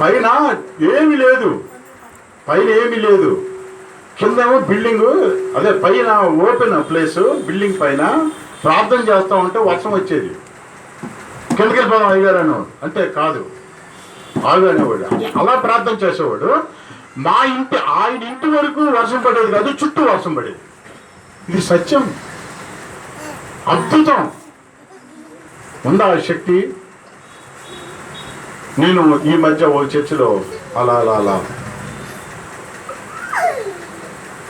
A: పైన ఏమీ లేదు, కిందేమో బిల్డింగ్, అదే పైన ఓపెన్ ప్లేస్, బిల్డింగ్ పైన ప్రార్థన చేస్తూ ఉంటే వర్షం వచ్చేది. కిందకి వెళ్ళిపోదాం అయ్యగారు అనేవాడు. అంటే కాదు, ఆగు అనేవాడు. అలా ప్రార్థన చేసేవాడు. ఆయన ఇంటి వరకు వర్షం పడేది కాదు, చుట్టూ వర్షం పడేది. ఇది సత్యం, అద్భుతం. ఉందా శక్తి? నేను ఈ మధ్య ఓ చర్చిలో అలా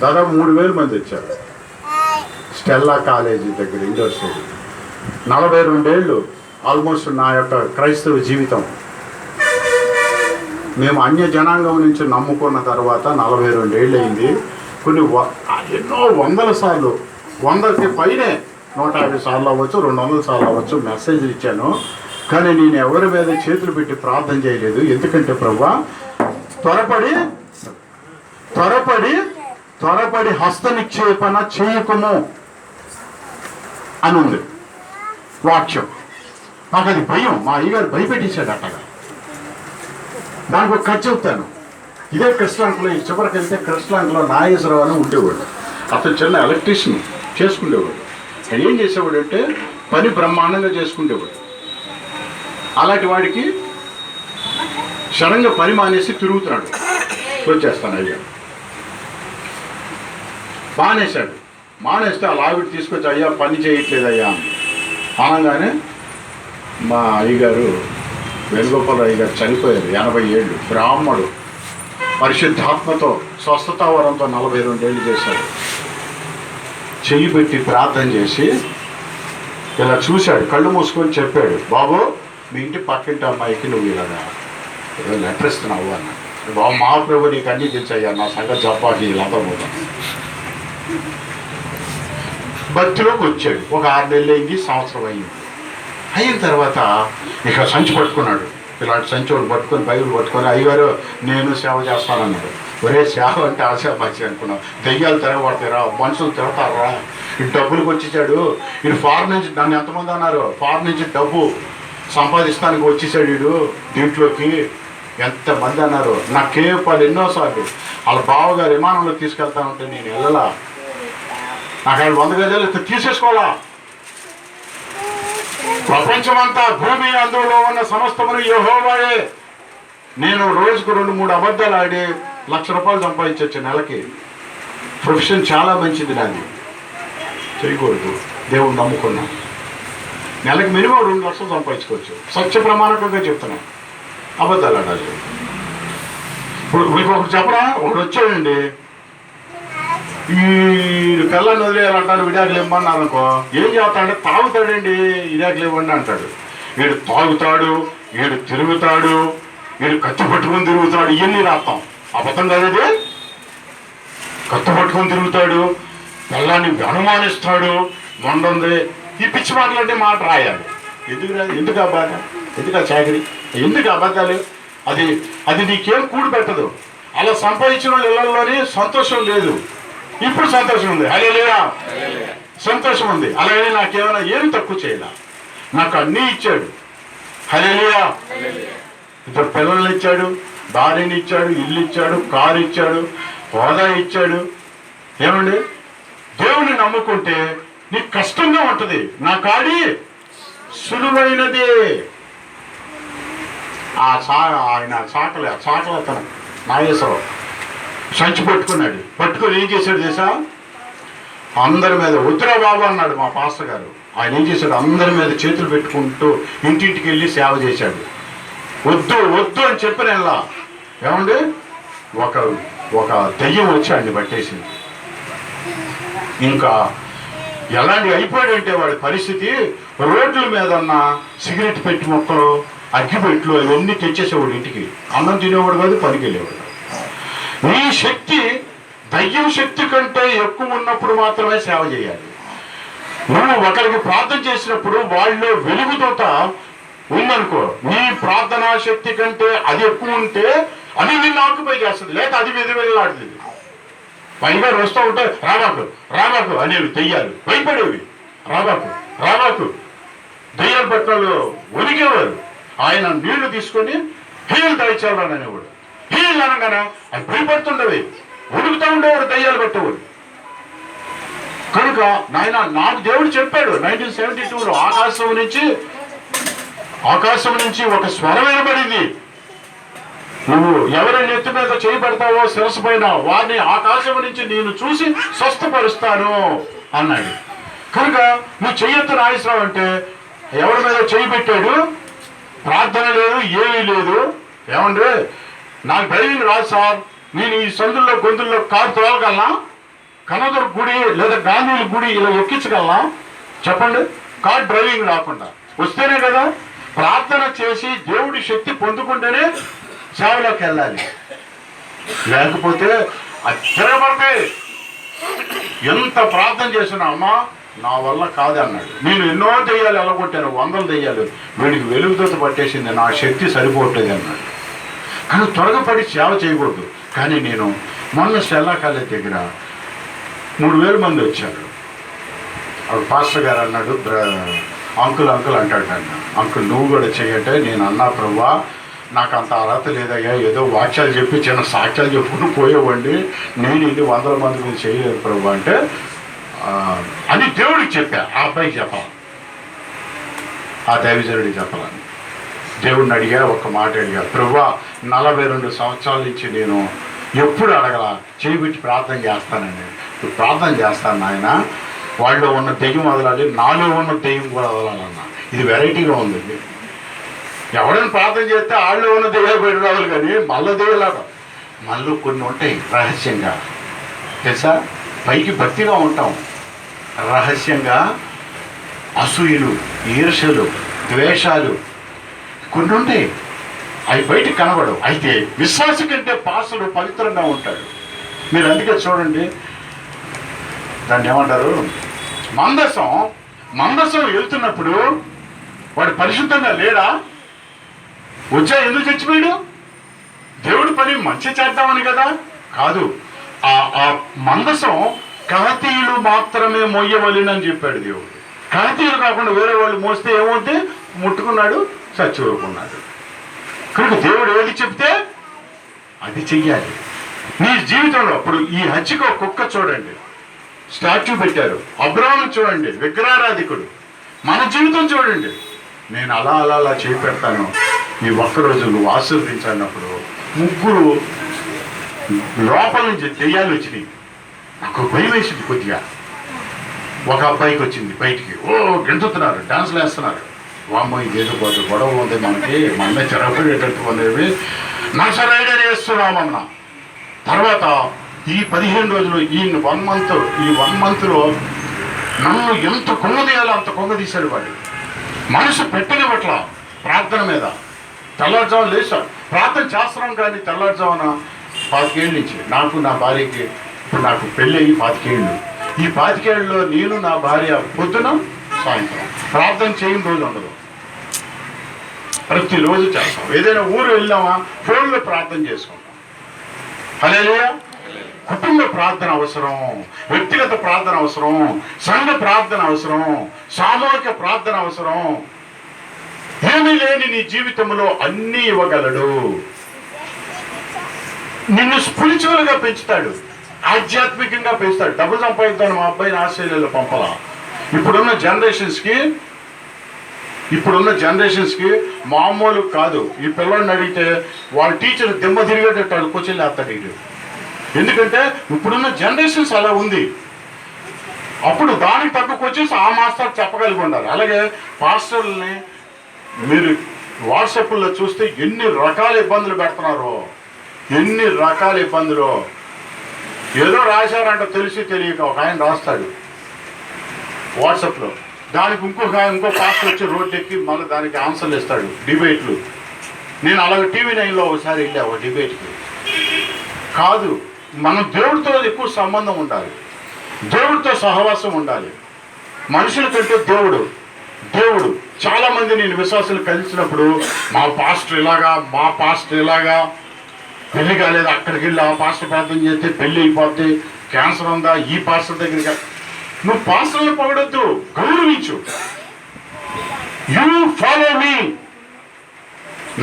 A: దాదాపు 3,000 మంది వచ్చారు. స్టెల్లా కాలేజీ దగ్గర ఇండోర్ స్టేడియం. 42 ఏళ్ళు ఆల్మోస్ట్ నా యొక్క క్రైస్తవ జీవితం. మేము అన్య జనాంగం నుంచి నమ్ముకున్న తర్వాత 42 ఏళ్ళు అయింది. కొన్ని ఎన్నో 100 సార్లు, 100కి పైనే, 150 సార్లు అవ్వచ్చు, 200 సార్లు అవ్వచ్చు మెసేజ్లు ఇచ్చాను. కానీ నేను ఎవరి మీద చేతులు పెట్టి ప్రార్థన చేయలేదు. ఎందుకంటే ప్రభువా, త్వరపడి హస్త నిక్షేపణ చేయకము అని ఉంది వాక్యం. నాకు అది భయం. మా అయ్యగారు భయపెట్టేశాడు అట్టగా. దానికి ఒక కథ చెప్తాను. ఇదే కృష్ణాంకలో, ఈ చివరికి వెళ్తే కృష్ణాంకలో నాగేశ్వరరావు అని ఉండేవాడు. అతను చిన్న ఎలక్ట్రీషియన్ చేసుకునేవాడు. ఆయన ఏం చేసేవాడు అంటే పని బ్రహ్మాండంగా చేసుకునేవాడు. అలాంటి వాడికి సడన్గా పని మానేసి తిరుగుతున్నాడు. వచ్చేస్తాను అయ్యా మానేశాడు. మానేస్తే ఆ లావిడి తీసుకొచ్చి, అయ్యా పని చేయట్లేదు అయ్యా అనగానే మా అయ్యగారు వేణుగోపాల అయ్యగారు చనిపోయారు. 80 ఏళ్ళు, బ్రాహ్మడు, పరిశుద్ధాత్మతో స్వస్థతావరంతో 42 ఏళ్ళు చేశాడు. చెయ్యి పెట్టి ప్రార్థన చేసి ఇలా చూశాడు, కళ్ళు మూసుకొని చెప్పాడు, బాబు మీ ఇంటి పక్కింటి అమ్మాయికి నువ్వు ఇలాగా లెటర్ ఇస్తున్నావు అన్న. బాబు మా ప్రభు నీకు అన్నీ తెలుసయ్యా, నా సంగతి చెప్పాలి ఇలాంతా పోతాను. భక్తిలోకి వచ్చాడు. ఒక 6 నెలలు అయింది, సంవత్సరం అయింది. అయిన తర్వాత ఇక సంచి పట్టుకున్నాడు. ఇలాంటి సంచి ఒకటి పట్టుకొని, బైబిల్ పట్టుకొని, అయ్యగారు నేను సేవ చేస్తానన్నాడు. ఒరే సేవ అంటే ఆశాపాచి అనుకున్నావు, దెయ్యాలు తిరగబడతారా, మనుషులు తిడతారా, ఈ డబ్బులకు వచ్చేసాడు. వీడు ఫారెన్ నుంచి, నన్ను ఎంతమంది అన్నారు, ఫారెన్ నుంచి డబ్బు సంపాదిస్తానికి వచ్చేసాడు వీడు దీంట్లోకి, ఎంతమంది అన్నారు. నా కేపాలు ఎన్నోసార్లు వాళ్ళ బావగారు విమానంలో తీసుకెళ్తా ఉంటే నేను వెళ్ళలా. నాకు ఆయన 100 గజాలు తీసేసుకోవాలా. ప్రపంచమంతా భూమి అందులో ఉన్న సమస్తమును యెహోవాయే. నేను రోజుకు 2-3 అబద్ధాలు ఆడి ₹1,00,000 సంపాదించవచ్చు నెలకి. ప్రొఫెషన్ చాలా మంచిది నాది, చేయకూడదు. దేవుడు నమ్ముకున్నా నెలకి మినిమం 2 లక్షలు సంపాదించుకోవచ్చు. సత్య ప్రమాణకంగా చెప్తున్నా, అబద్ధాలు ఆడాలి. ఇప్పుడు మీకు ఒకటి చెప్పరా, ఒకటి వచ్చాడండి, ఈ పిల్లల్ని వదిలేయాలంటారు, విడాకులు ఇవ్వమన్నారు అనుకో, ఏం చేస్తాడంటే తాగుతాడండి, విడాకులు ఇవ్వండి అంటాడు. వీడు తాగుతాడు, వీడు తిరుగుతాడు, వీడు కత్తి పట్టుకొని తిరుగుతాడు, ఇవన్నీ రాస్తాం. అబద్ధం కాదు, కత్తి పట్టుకొని తిరుగుతాడు, పిల్లాన్ని అనుమానిస్తాడు, మొండుంది, ఈ పిచ్చి మాటలంటే మాట రాయాలి. ఎందుకు అబ్బాయి, ఎందుకు చాకరీ, ఎందుకు అబద్ధాలు? అది నీకేం కూడి పెట్టదు. అలా సంపాదించిన వాళ్ళ ఇళ్లలోనే సంతోషం లేదు. ఇప్పుడు సంతోషం ఉంది, హల్లెలూయా, సంతోషం ఉంది. అలాగే నాకేమైనా ఏమి తక్కువ చేయాల, నాకు అన్నీ ఇచ్చాడు, హల్లెలూయా. 2 పిల్లల్ని ఇచ్చాడు, భార్యని ఇచ్చాడు, ఇల్లు ఇచ్చాడు, కారు ఇచ్చాడు, హోదా ఇచ్చాడు. ఏమండి, దేవుడిని నమ్ముకుంటే నీకు కష్టంగా ఉంటుంది, నా కాడి సులువైనదే. ఆయన చాకలు అతను నాగేశ్వరరావు సంచి పట్టుకొని ఏం చేశాడు తెలుసా? అందరి మీద వద్దురా బాబు అన్నాడు మా పాస్టర్ గారు. ఆయన ఏం చేశాడు? అందరి మీద చేతులు పెట్టుకుంటూ ఇంటింటికి వెళ్ళి సేవ చేశాడు. వద్దు అని చెప్పిన ఏమండి ఒక దెయ్యం వచ్చి ఆయన్ని పట్టేసింది. ఇంకా ఎలాంటి అయిపోయాడంటే వాడి పరిస్థితి, రోడ్ల మీద ఉన్న సిగరెట్ పెట్టి మొక్కలు, అగ్గిపెట్లు అవన్నీ తెచ్చేసేవాడు ఇంటికి. అన్నం తినేవాడు కాదు, పనికి వెళ్ళేవాడు. నీ శక్తి దయ్యం శక్తి కంటే ఎక్కువ ఉన్నప్పుడు మాత్రమే సేవ చేయాలి. నువ్వు ఒకరికి ప్రార్థన చేసినప్పుడు వాళ్ళలో వెలుగుతోట ఉందనుకో, నీ ప్రార్థనా శక్తి కంటే అది ఎక్కువ ఉంటే అది నిన్ను ఆక్యుపై చేస్తుంది, లేక అది వెళ్ళాడుతుంది. పైగా వస్తూ ఉంటే రాబాకు అనేవి దెయ్యాలు, భయపడేవి. రాబాకు దెయ్యాలు పట్టాలు ఒలిగేవారు. ఆయన నీళ్లు తీసుకొని హీల్ దాయిచాడు అనేవాడు. హీల్ అనగానే అది భయపడుతుండేవి, ఉడుకుతూ ఉండేవాడు, దయ్యాలు పట్టేవాడు. కనుక నాయన నాకు దేవుడు చెప్పాడు 1972లో ఆకాశం నుంచి ఒక స్వరం వినబడింది, నువ్వు ఎవరైనా ఎత్తు మీద చేయి పెడతావో శిరస్సు పైన వారిని ఆకాశం నుంచి నేను చూసి స్వస్థపరుస్తాను అన్నాడు. కనుక నువ్వు చెయ్యొద్దు నాగేశ్వరరావు అంటే ఎవరి మీద చేయి పెట్టాడు? ప్రార్థన లేదు, ఏమీ లేదు. ఏమంటే నాకు డ్రైవింగ్ రాదు సార్, నేను ఈ సందుల్లో గొంతుల్లో కారు తోలగలనా? కనదుర్ గుడి లేదా గాంధీల గుడి ఇలా ఎక్కించగలనా? చెప్పండి. కార్ డ్రైవింగ్ రాకుండా వస్తేనే కదా ప్రార్థన చేసి దేవుడి శక్తి పొందుకుంటేనే సేవలోకి వెళ్ళాలి. లేకపోతే అచ్చరపడితే ఎంత ప్రార్థన చేసినా అమ్మా నా వల్ల కాదు అన్నాడు. నేను ఎన్నో దెయ్యాలు ఎలగొట్టాను, 100 దెయ్యాలు, వీడికి వెలుగుతో పట్టేసింది, నా శక్తి సరిపోతుంది అన్నాడు. కానీ త్వరగపడి సేవ చేయకూడదు. కానీ నేను మొన్న సెల్లా కాలేజ్ దగ్గర 3000 మంది వచ్చారు. అప్పుడు పాస్టర్ గారు అన్నాడు, అంకుల్ అంటాడు నన్ను, అంకుల్ నువ్వు కూడా చెయ్యంటే నేను అన్నా ప్రభువా నాకు అంత అర్హత లేదయ్యా, ఏదో వాక్యాలు చెప్పి చిన్న సాక్ష్యాలు చెప్పుకుని పోయేవ్వండి, నేను ఇన్ని 100 మంది మీద చేయలేదు ప్రభు అంటే అని దేవుడికి చెప్పా. ఆ అబ్బాయికి చెప్పాలి, ఆ దైవజనుడికి చెప్పాలని దేవుడిని అడిగా. ఒక మాట అడిగా, ప్రభువా 42 సంవత్సరాల నుంచి నేను ఎప్పుడు అడగల, చేయిబెట్టి ప్రార్థన చేస్తానండి. ఇప్పుడు ప్రార్థన చేస్తాను నాయన, వాళ్ళలో ఉన్న దెయ్యం వదలాలి, నాలో ఉన్న దెయ్యం కూడా వదలాలన్నా. ఇది వెరైటీగా ఉంది. ఎవరైనా ప్రార్థన చేస్తే వాళ్ళలో ఉన్న దెయ్యాలు బయట రావాలి, కానీ మళ్ళీ దెయ్యాలు మళ్ళీ కొన్ని ఉంటాయి రహస్యంగా తెలుసా. పైకి భక్తిగా ఉంటాం, రహస్యంగా అసూయలు, ఈర్ష్యలు, ద్వేషాలు కొన్ని ఉంటాయి. అవి బయటకు కనబడవు. అయితే విశ్వాసం కంటే పాసుడు పవిత్రంగా ఉంటాడు. మీరు అందుకే చూడండి, దాన్ని ఏమంటారు, మందసం వెళ్తున్నప్పుడు వాడు పరిశుద్ధంగా లేడా? వచ్చా ఎందుకు చచ్చిపోయాడు? దేవుడి పని మంచి చేద్దామని కదా? కాదు. ఆ మందసం కహతీయులు మాత్రమే మొయ్యవలెనని చెప్పాడు దేవుడు. కహతీయులు కాకుండా వేరే వాళ్ళు మోస్తే ఏమవుతే ముట్టుకున్నాడు, చచ్చిపోకున్నాడు. కనుక దేవుడు ఏది చెప్తే అది చెయ్యాలి నీ జీవితంలో. అప్పుడు ఈ హజ్జికి ఒక కుక్క చూడండి, స్టాచ్యూ పెట్టారు. అబ్రాహాము చూడండి, విగ్రహారాధికుడు. మన జీవితం చూడండి, నేను అలా చేయి పెడతాను, ఈ ఒక్కరోజు నువ్వు ఆశీర్వదించినప్పుడు 3 లోపల నుంచి దెయ్యాలు వచ్చినాయి. నాకు భయం వేసింది కొద్దిగా. ఒక అబ్బాయికి వచ్చింది బయటికి, గెంతుతున్నారు, డాన్సులు వేస్తున్నారు. వామ్మో ఇదేదో గొడవ ఉంది మనకి, మన చెరపడేటట్టు అనేవి నసరైడని వేస్తున్నామన్నా. తర్వాత ఈ 15 రోజులు ఈ 1 మంత్లో నన్ను ఎంత కొంగదీయాలో అంత కొంగదీశాడు వాడు. మనసు పెట్టనివ్వట్ల ప్రార్థన మీద. తెల్లారుజామున లేచాం, ప్రార్థన చేస్తున్నాం, కానీ తెల్లారుజామున 25 ఏళ్ళ నుంచి నాకు నా భార్యకి, ఇప్పుడు నాకు పెళ్ళి అయ్యి 25 ఏళ్ళు. ఈ 25 ఏళ్ళలో నేను నా భార్య పొద్దున సాయంత్రం ప్రార్థన చేయని రోజు ఉండదు. ప్రతిరోజు చేస్తాం. ఏదైనా ఊరు వెళ్ళామా ఫోన్లో ప్రార్థన చేసుకుంటాం. హల్లెలూయా. కుటుంబ ప్రార్థన అవసరం, వ్యక్తిగత ప్రార్థన అవసరం, సంఘ ప్రార్థన అవసరం, సామూహిక ప్రార్థన అవసరం. ఏమీ లేని నీ జీవితంలో అన్నీ ఇవ్వగలడు. నిన్ను స్పిరిచువల్గా పెంచుతాడు, ఆధ్యాత్మికంగా పెంచుతాడు. డబ్బు సంపాదిస్తాను, మా అబ్బాయిని ఆస్ట్రేలియాలో పంపలా, ఇప్పుడున్న జనరేషన్స్కి మామూలు కాదు. ఈ పిల్లల్ని అడిగితే వాళ్ళ టీచర్ దిమ్మ తిరిగేటట్టు వాళ్ళు క్వశ్చన్లు వేస్తాడు వీడు. ఎందుకంటే ఇప్పుడున్న జనరేషన్స్ అలా ఉంది. అప్పుడు దానికి తగ్గ క్వశ్చన్స్ ఆ మాస్టర్ చెప్పగలిగి ఉండాలి. అలాగే పాస్టర్లని మీరు వాట్సాప్లో చూస్తే ఎన్ని రకాల ఇబ్బందులు పెడుతున్నారో, ఎన్ని రకాల ఇబ్బందులు. ఏదో రాశారంట తెలిసి తెలియక ఒక ఆయన రాస్తాడు వాట్సాప్లో, దానికి ఇంకో పాస్టర్ వచ్చి రోడ్డు ఎక్కి మళ్ళీ దానికి ఆన్సర్లు ఇస్తాడు, డిబేట్లు. నేను అలాగే TV9లో ఒకసారి వెళ్ళా ఒక డిబేట్కి. కాదు, మనం దేవుడితో ఎక్కువ సంబంధం ఉండాలి, దేవుడితో సహవాసం ఉండాలి. మనుషుల కంటే దేవుడు చాలామంది నేను విశ్వాసాలు కలిసినప్పుడు మా పాస్టర్ ఇలాగా పెళ్లి కాలేదు, అక్కడికి వెళ్ళి ఆ పాస్టర్ ప్రార్థన చేస్తే పెళ్ళి అయిపోద్ది, క్యాన్సర్ ఉందా ఈ పాస్టర్ దగ్గరికి. నువ్వు పాస్టర్ని పొగడొద్దు, గౌరవించు. యూ ఫాలో మీ,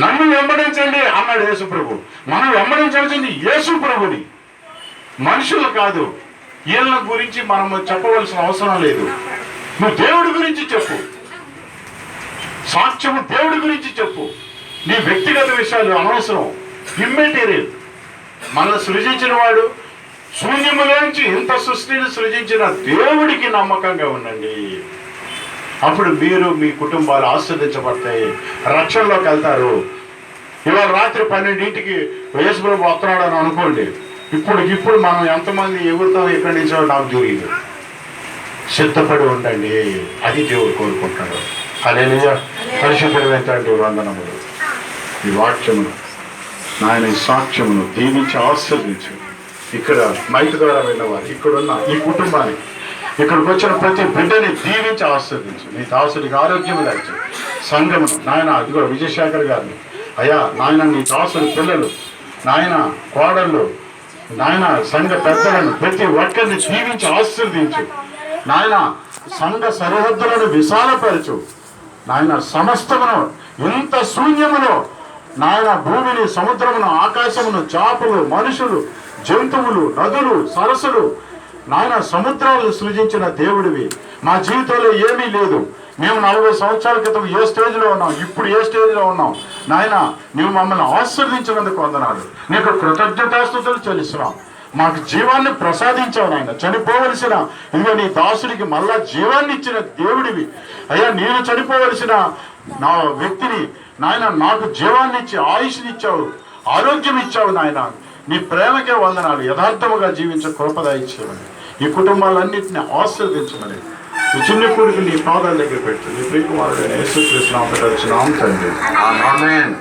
A: నన్ను వెంబడించండి అన్నాడు యేసు ప్రభు. మనం వెంబడించాల్సింది యేసు ప్రభుని, మనుషులు కాదు. వీళ్ళ గురించి మనం చెప్పవలసిన అవసరం లేదు. నువ్వు దేవుడి గురించి చెప్పు, సాక్ష్యము దేవుడి గురించి చెప్పు. నీ వ్యక్తిగత విషయాలు అనవసరం, ఇమ్మెటీరియల్. మనల్ని సృజించిన వాడు, శూన్యములోంచి ఇంత సృష్టిని సృజించిన దేవుడికి నమ్మకంగా ఉండండి. అప్పుడు మీరు మీ కుటుంబాలు ఆస్వాదించబడతాయి, రక్షణలోకి వెళ్తారు. ఇవాళ రాత్రి 12ంటికి యేసు ప్రభు వస్తున్నాడు అని అనుకోండి. ఇప్పుడు మనం ఎంతమంది ఎగురుతాం ఎక్కడి నుంచో నాకు తెలియదు. సిద్ధపడి ఉండండి, అది దేవుడు కోరుకుంటాడు. హల్లెలూయా. పరిశుద్ధుడైనటువంటి వందనములు. ఈ వాక్యమును నాయన, ఈ సాక్ష్యమును దీవించి ఆశీర్వదించు. ఇక్కడ మైక్ ద్వారా వెళ్ళేవారు, ఇక్కడున్న ఈ కుటుంబానికి, ఇక్కడికి వచ్చిన ప్రతి బిడ్డని దీవించి ఆశీర్వదించు. నీ దాసుడికి ఆరోగ్యం దాచి సంఘమును నాయన, ఇదిగో విజయశేఖర్ గారిని అయ్యా నాయన, నీ దాసుడి పిల్లలు నాయన, కోడళ్ళు నాయన, సంఘ పెద్దలను ప్రతి ఒక్కరిని దీవించి ఆశీర్వదించు నాయన. సంఘ సరిహద్దులను విశాలపరచు నాయన. సమస్తమును ఇంత శూన్యములో నాయన, భూమిని, సముద్రమును, ఆకాశమును, చేపలు, మనుషులు, జంతువులు, నదులు, సరస్సులు నాయన, సముద్రాలను సృజించిన దేవుడివి. మా జీవితంలో ఏమీ లేదు. మేము 40 సంవత్సరాల క్రితం ఏ స్టేజ్లో ఉన్నాం, ఇప్పుడు ఏ స్టేజ్లో ఉన్నాం నాయన. నువ్వు మమ్మల్ని ఆశీర్వదించినందుకు వందనాలు. నీకు కృతజ్ఞతాస్తుతులు చెల్లిస్తున్నాం. మాకు జీవాన్ని ప్రసాదించావు నాయన. చనిపోవలసిన ఇదిగో నీ దాసుడికి మళ్ళా జీవాన్ని ఇచ్చిన దేవుడివి అయ్యా. నేను చనిపోవలసిన నా వ్యక్తిని నాయన నాకు జీవాన్ని ఇచ్చి ఆయుష్ని ఇచ్చావు, ఆరోగ్యం ఇచ్చావు నాయన. నీ ప్రేమకే వందనాలు. యథార్థముగా జీవించే కృపద ఇచ్చేవని ఈ కుటుంబాలన్నింటినీ ఆశీర్వదించమని ఈ చిన్న కొడుకు నీ పాదాల దగ్గర పెట్టు. నీ ప్రియకుమారుడైన యేసుక్రీస్తు నామములో తండ్రి, ఆమేన్.